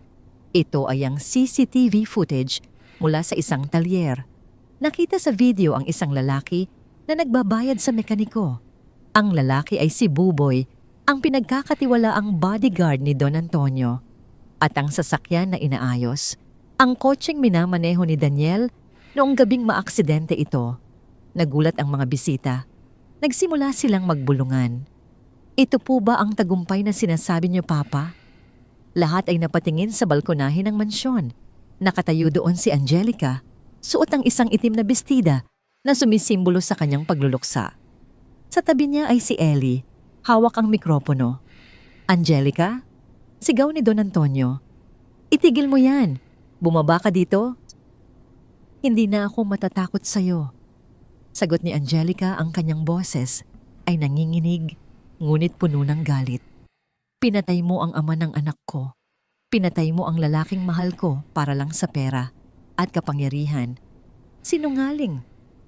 Ito ay ang CCTV footage mula sa isang talyer. Nakita sa video ang isang lalaki na nagbabayad sa mekaniko. Ang lalaki ay si Buboy, ang pinagkakatiwalaang bodyguard ni Don Antonio. At ang sasakyan na inaayos, ang kotseng minamaneho ni Daniel noong gabing maaksidente ito. Nagulat ang mga bisita. Nagsimula silang magbulungan. Ito po ba ang tagumpay na sinasabi niyo, Papa? Lahat ay napatingin sa balkonahe ng mansyon. Nakatayo doon si Angelica, suot ang isang itim na bestida na sumisimbolo sa kanyang pagluluksa. Sa tabi niya ay si Ellie, hawak ang mikropono. "Angelica?" Sigaw ni Don Antonio. "Itigil mo yan. Bumaba ka dito." "Hindi na ako matatakot sa'yo." Sagot ni Angelica, ang kanyang boses ay nanginginig, ngunit puno ng galit. "Pinatay mo ang ama ng anak ko. Pinatay mo ang lalaking mahal ko para lang sa pera at kapangyarihan. Sinungaling!"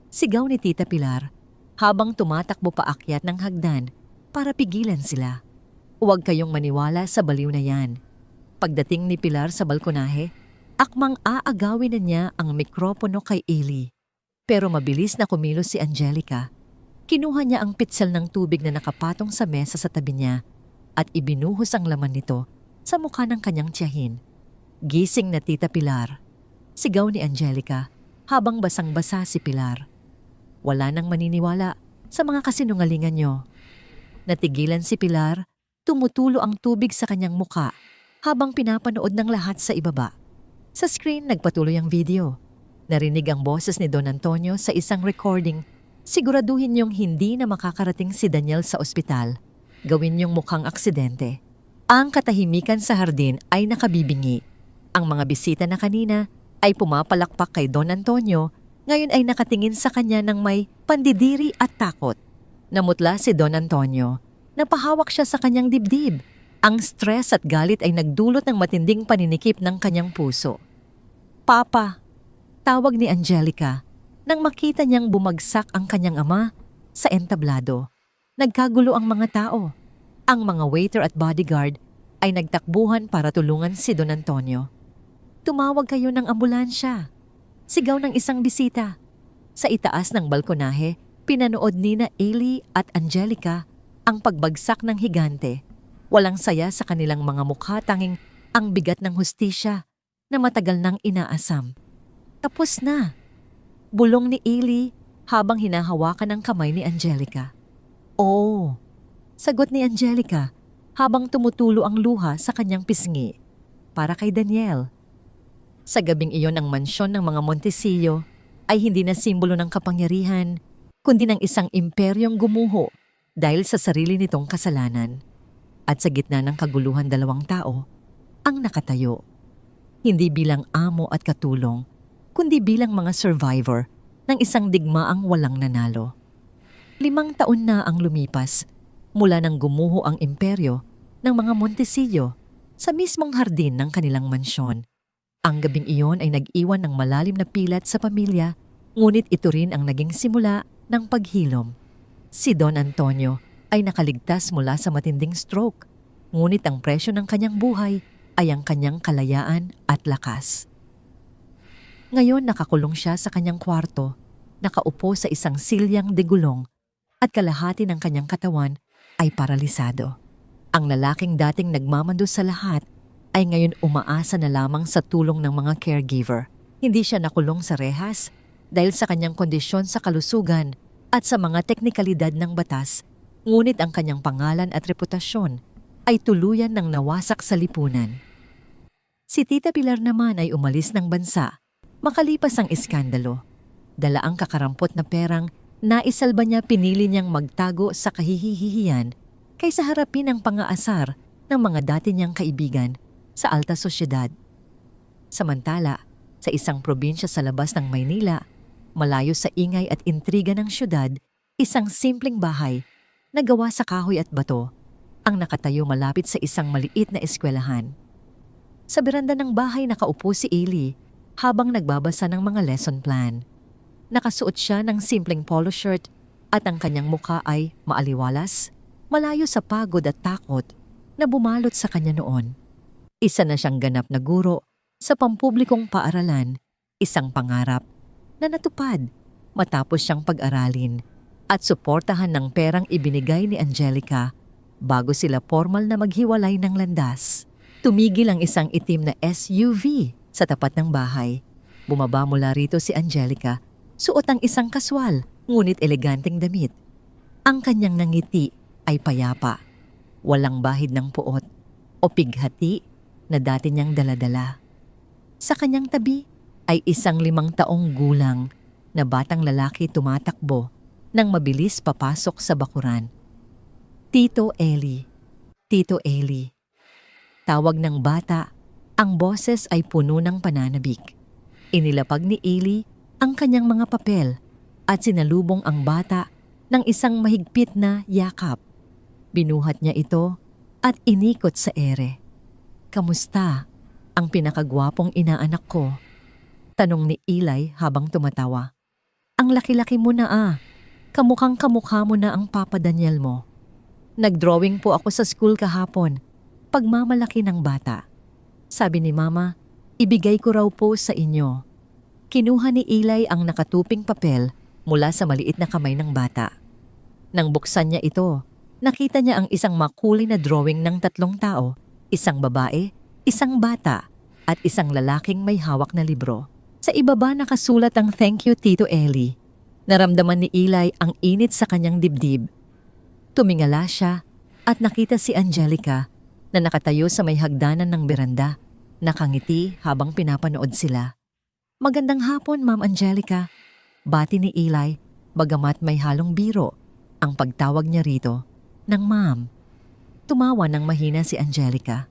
Sigaw ni Tita Pilar habang tumatakbo paakyat ng hagdan para pigilan sila. "Huwag kayong maniwala sa baliw na yan." Pagdating ni Pilar sa balkonahe, akmang aagawin na niya ang mikropono kay Ellie. Pero mabilis na kumilos si Angelica. Kinuha niya ang pitsel ng tubig na nakapatong sa mesa sa tabi niya at ibinuhos ang laman nito sa mukha ng kanyang tiyahin. "Gising na, Tita Pilar!" Sigaw ni Angelica habang basang-basa si Pilar. "Wala nang maniniwala sa mga kasinungalingan niyo." Natigilan si Pilar, tumutulo ang tubig sa kanyang muka habang pinapanood ng lahat sa ibaba. Sa screen nagpatuloy ang video. Narinig ang boses ni Don Antonio sa isang recording. "Siguraduhin niyong hindi na makakarating si Daniel sa ospital. Gawin niyong mukhang aksidente." Ang katahimikan sa hardin ay nakabibingi. Ang mga bisita na kanina ay pumapalakpak kay Don Antonio, ngayon ay nakatingin sa kanya ng may pandidiri at takot. Namutla si Don Antonio. Napahawak siya sa kanyang dibdib. Ang stress at galit ay nagdulot ng matinding paninikip ng kanyang puso. "Papa!" Tawag ni Angelica nang makita niyang bumagsak ang kanyang ama sa entablado. Nagkagulo ang mga tao. Ang mga waiter at bodyguard ay nagtakbuhan para tulungan si Don Antonio. "Tumawag kayo ng ambulansya!" Sigaw ng isang bisita. Sa itaas ng balkonahe, pinanood nina Ellie at Angelica ang pagbagsak ng higante. Walang saya sa kanilang mga mukha, tanging ang bigat ng hustisya na matagal nang inaasam. "Tapos na!" Bulong ni Ellie habang hinahawakan ang kamay ni Angelica. "Oh!" Sagot ni Angelica habang tumutulo ang luha sa kanyang pisngi. "Para kay Daniel." Sa gabing iyon, ang mansyon ng mga Montesillo ay hindi na simbolo ng kapangyarihan, kundi ng isang imperyong gumuho dahil sa sarili nitong kasalanan. At sa gitna ng kaguluhan, dalawang tao ang nakatayo. Hindi bilang amo at katulong, kundi bilang mga survivor ng isang digmaang walang nanalo. 5 taon na ang lumipas mula nang gumuho ang imperyo ng mga Montesillo sa mismong hardin ng kanilang mansyon. Ang gabing iyon ay nag-iwan ng malalim na pilat sa pamilya, ngunit ito rin ang naging simula ng paghilom. Si Don Antonio ay nakaligtas mula sa matinding stroke, ngunit ang presyo ng kanyang buhay ay ang kanyang kalayaan at lakas. Ngayon nakakulong siya sa kanyang kwarto, nakaupo sa isang silyang de gulong at kalahati ng kanyang katawan ay paralisado. Ang lalaking dating nagmamando sa lahat ay ngayon umaasa na lamang sa tulong ng mga caregiver. Hindi siya nakulong sa rehas dahil sa kanyang kondisyon sa kalusugan at sa mga teknikalidad ng batas, ngunit ang kanyang pangalan at reputasyon ay tuluyan ng nawasak sa lipunan. Si Tita Pilar naman ay umalis ng bansa makalipas ang iskandalo. Dala ang kakarampot na perang, naisalba niya, pinili niyang magtago sa kahihihiyan kaysa harapin ang pang-aasar ng mga dati niyang kaibigan sa alta sosyedad. Samantala, sa isang probinsya sa labas ng Maynila, malayo sa ingay at intriga ng syudad, isang simpleng bahay na gawa sa kahoy at bato ang nakatayo malapit sa isang maliit na eskwelahan. Sa beranda ng bahay nakaupo si Ellie habang nagbabasa ng mga lesson plan. Nakasuot siya ng simpleng polo shirt at ang kanyang mukha ay maaliwalas, malayo sa pagod at takot na bumalot sa kanya noon. Isa na siyang ganap na guro sa pampublikong paaralan, isang pangarap na natupad matapos siyang pag-aralin at suportahan ng perang ibinigay ni Angelica bago sila formal na maghiwalay ng landas. Tumigil ang isang itim na SUV sa tapat ng bahay. Bumaba mula rito si Angelica, suot ang isang kaswal ngunit eleganteng damit. Ang kanyang nangiti ay payapa, walang bahid ng puot o pighati na dati niyang daladala. Sa kanyang tabi ay isang 5 taong gulang na batang lalaki tumatakbo nang mabilis papasok sa bakuran. Tito Eli, Tito Eli. Tawag ng bata, ang boses ay puno ng pananabik. Inilapag ni Eli ang kanyang mga papel at sinalubong ang bata ng isang mahigpit na yakap. Binuhat niya ito at inikot sa ere. "Kamusta? Ang pinakagwapong inaanak ko?" Tanong ni Eli habang tumatawa. "Ang laki-laki mo na ah. Kamukhang kamukha mo na ang Papa Daniel mo." "Nag-drawing po ako sa school kahapon." Pagmamalaki ng bata. "Sabi ni Mama, ibigay ko raw po sa inyo." Kinuha ni Eli ang nakatuping papel mula sa maliit na kamay ng bata. Nang buksan niya ito, nakita niya ang isang makulay na drawing ng 3 tao, isang babae, isang bata, at isang lalaking may hawak na libro. Sa ibaba nakasulat ang "Thank you, Tito Eli." Naramdaman ni Eli ang init sa kanyang dibdib. Tumingala siya at nakita si Angelica na nakatayo sa may hagdanan ng beranda, nakangiti habang pinapanood sila. "Magandang hapon, Ma'am Angelica." Bati ni Eli, bagamat may halong biro ang pagtawag niya rito ng ma'am. Tumawa ng mahina si Angelica.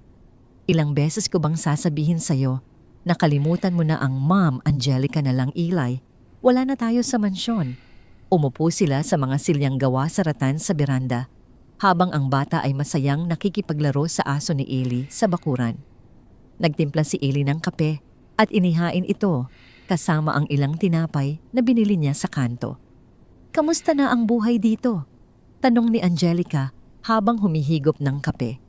"Ilang beses ko bang sasabihin sa'yo, nakalimutan mo na ang Ma'am Angelica na lang, Eli. Wala na tayo sa mansyon." Umupo sila sa mga silyang gawa sa ratan sa beranda, habang ang bata ay masayang nakikipaglaro sa aso ni Eli sa bakuran. Nagtimpla si Eli ng kape at inihain ito kasama ang ilang tinapay na binili niya sa kanto. "Kamusta na ang buhay dito?" tanong ni Angelica habang humihigop ng kape.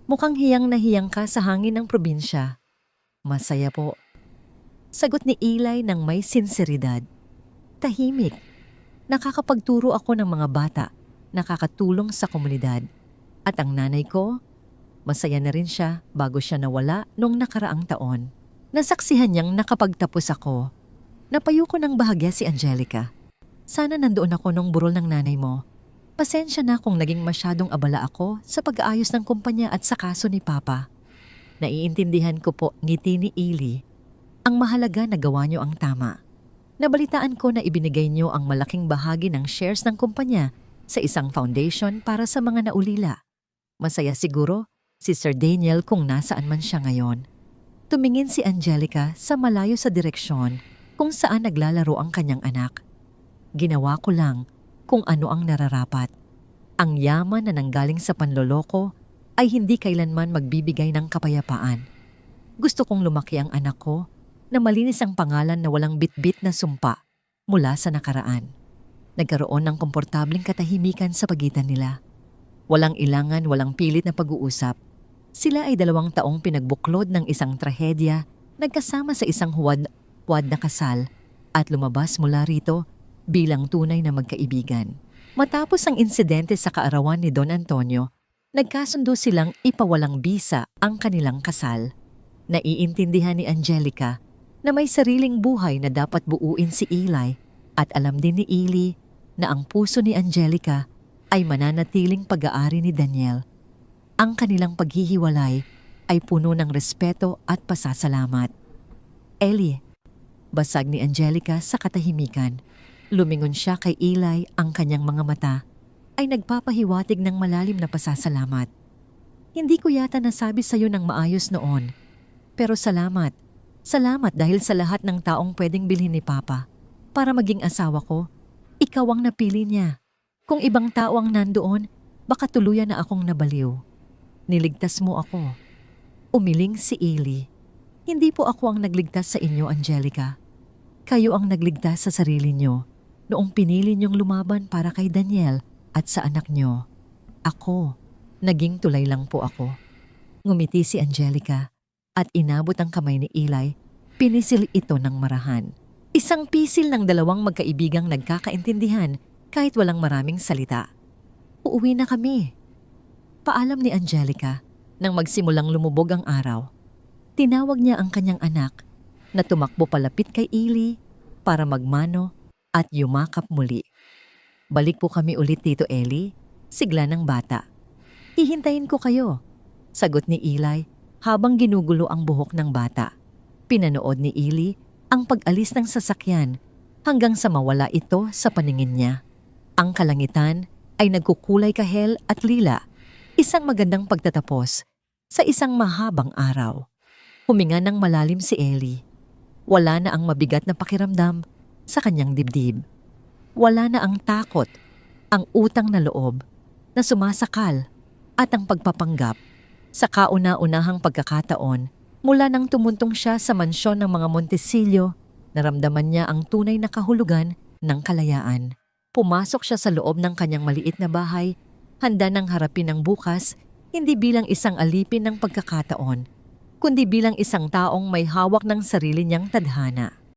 "Mukhang hiyang na hiyang ka sa hangin ng probinsya." "Masaya po," sagot ni Eli ng may sinseridad. "Tahimik. Nakakapagturo ako ng mga bata, nakakatulong sa komunidad. At ang nanay ko, masaya na rin siya bago siya nawala noong nakaraang taon. Nasaksihan niyang nakapagtapos ako." Napayuko ng bahagya si Angelica. "Sana nandoon ako nung burol ng nanay mo. Pasensya na kung naging masyadong abala ako sa pag-aayos ng kumpanya at sa kaso ni Papa." "Naiintindihan ko po," ngiti ni Eli. "Ang mahalaga na gawa niyo ang tama. Nabalitaan ko na ibinigay niyo ang malaking bahagi ng shares ng kumpanya sa isang foundation para sa mga naulila. Masaya siguro si Sir Daniel kung nasaan man siya ngayon." Tumingin si Angelica sa malayo sa direksyon kung saan naglalaro ang kanyang anak. "Ginawa ko lang kung ano ang nararapat. Ang yaman na nanggaling sa panloloko ay hindi kailanman magbibigay ng kapayapaan. Gusto kong lumaki ang anak ko na malinis ang pangalan na walang bitbit na sumpa mula sa nakaraan." Nagkaroon ng komportabling katahimikan sa pagitan nila. Walang ilangan, walang pilit na pag-uusap. Sila ay 2 taong pinagbuklod ng isang trahedya, nagkasama sa isang huwad na kasal, at lumabas mula rito bilang tunay na magkaibigan. Matapos ang insidente sa kaarawan ni Don Antonio, nagkasundo silang ipawalang bisa ang kanilang kasal. Naiintindihan ni Angelica na may sariling buhay na dapat buuin si Eli, at alam din ni Eli na ang puso ni Angelica ay mananatiling pag-aari ni Daniel. Ang kanilang paghihiwalay ay puno ng respeto at pasasalamat. "Eli," basag ni Angelica sa katahimikan. Lumingon siya kay Eli, ang kanyang mga mata ay nagpapahiwatig ng malalim na pasasalamat. "Hindi ko yata nasabi sa'yo ng maayos noon. Pero salamat. Salamat dahil sa lahat ng taong pwedeng bilhin ni Papa. Para maging asawa ko, ikaw ang napili niya. Kung ibang tao ang nandoon, baka tuluyan na akong nabaliw. Niligtas mo ako." Umiling si Eli. "Hindi po ako ang nagligtas sa inyo, Angelica. Kayo ang nagligtas sa sarili niyo noong pinili niyong lumaban para kay Daniel at sa anak niyo. Ako, naging tulay lang po ako." Ngumiti si Angelica at inabot ang kamay ni Eli. Pinisil ito ng marahan. Isang pisil ng 2 magkaibigang nagkakaintindihan kahit walang maraming salita. "Uuwi na kami." Paalam ni Angelica nang magsimulang lumubog ang araw. Tinawag niya ang kanyang anak na tumakbo palapit kay Eli para magmano at yumakap muli. "Balik po kami ulit, Tito Eli," sigla ng bata. "Hihintayin ko kayo," sagot ni Eli habang ginugulo ang buhok ng bata. Pinanood ni Eli ang pag-alis ng sasakyan hanggang sa mawala ito sa paningin niya. Ang kalangitan ay nagkukulay kahel at lila, isang magandang pagtatapos sa isang mahabang araw. Huminga ng malalim si Eli. Wala na ang mabigat na pakiramdam sa kanyang dibdib. Wala na ang takot, ang utang na loob na sumasakal at ang pagpapanggap. Sa kauna-unahang pagkakataon, mula nang tumuntong siya sa mansyon ng mga Montesillo, naramdaman niya ang tunay na kahulugan ng kalayaan. Pumasok siya sa loob ng kanyang maliit na bahay, handa nang harapin ang bukas, hindi bilang isang alipin ng pagkakataon, kundi bilang isang taong may hawak ng sarili niyang tadhana.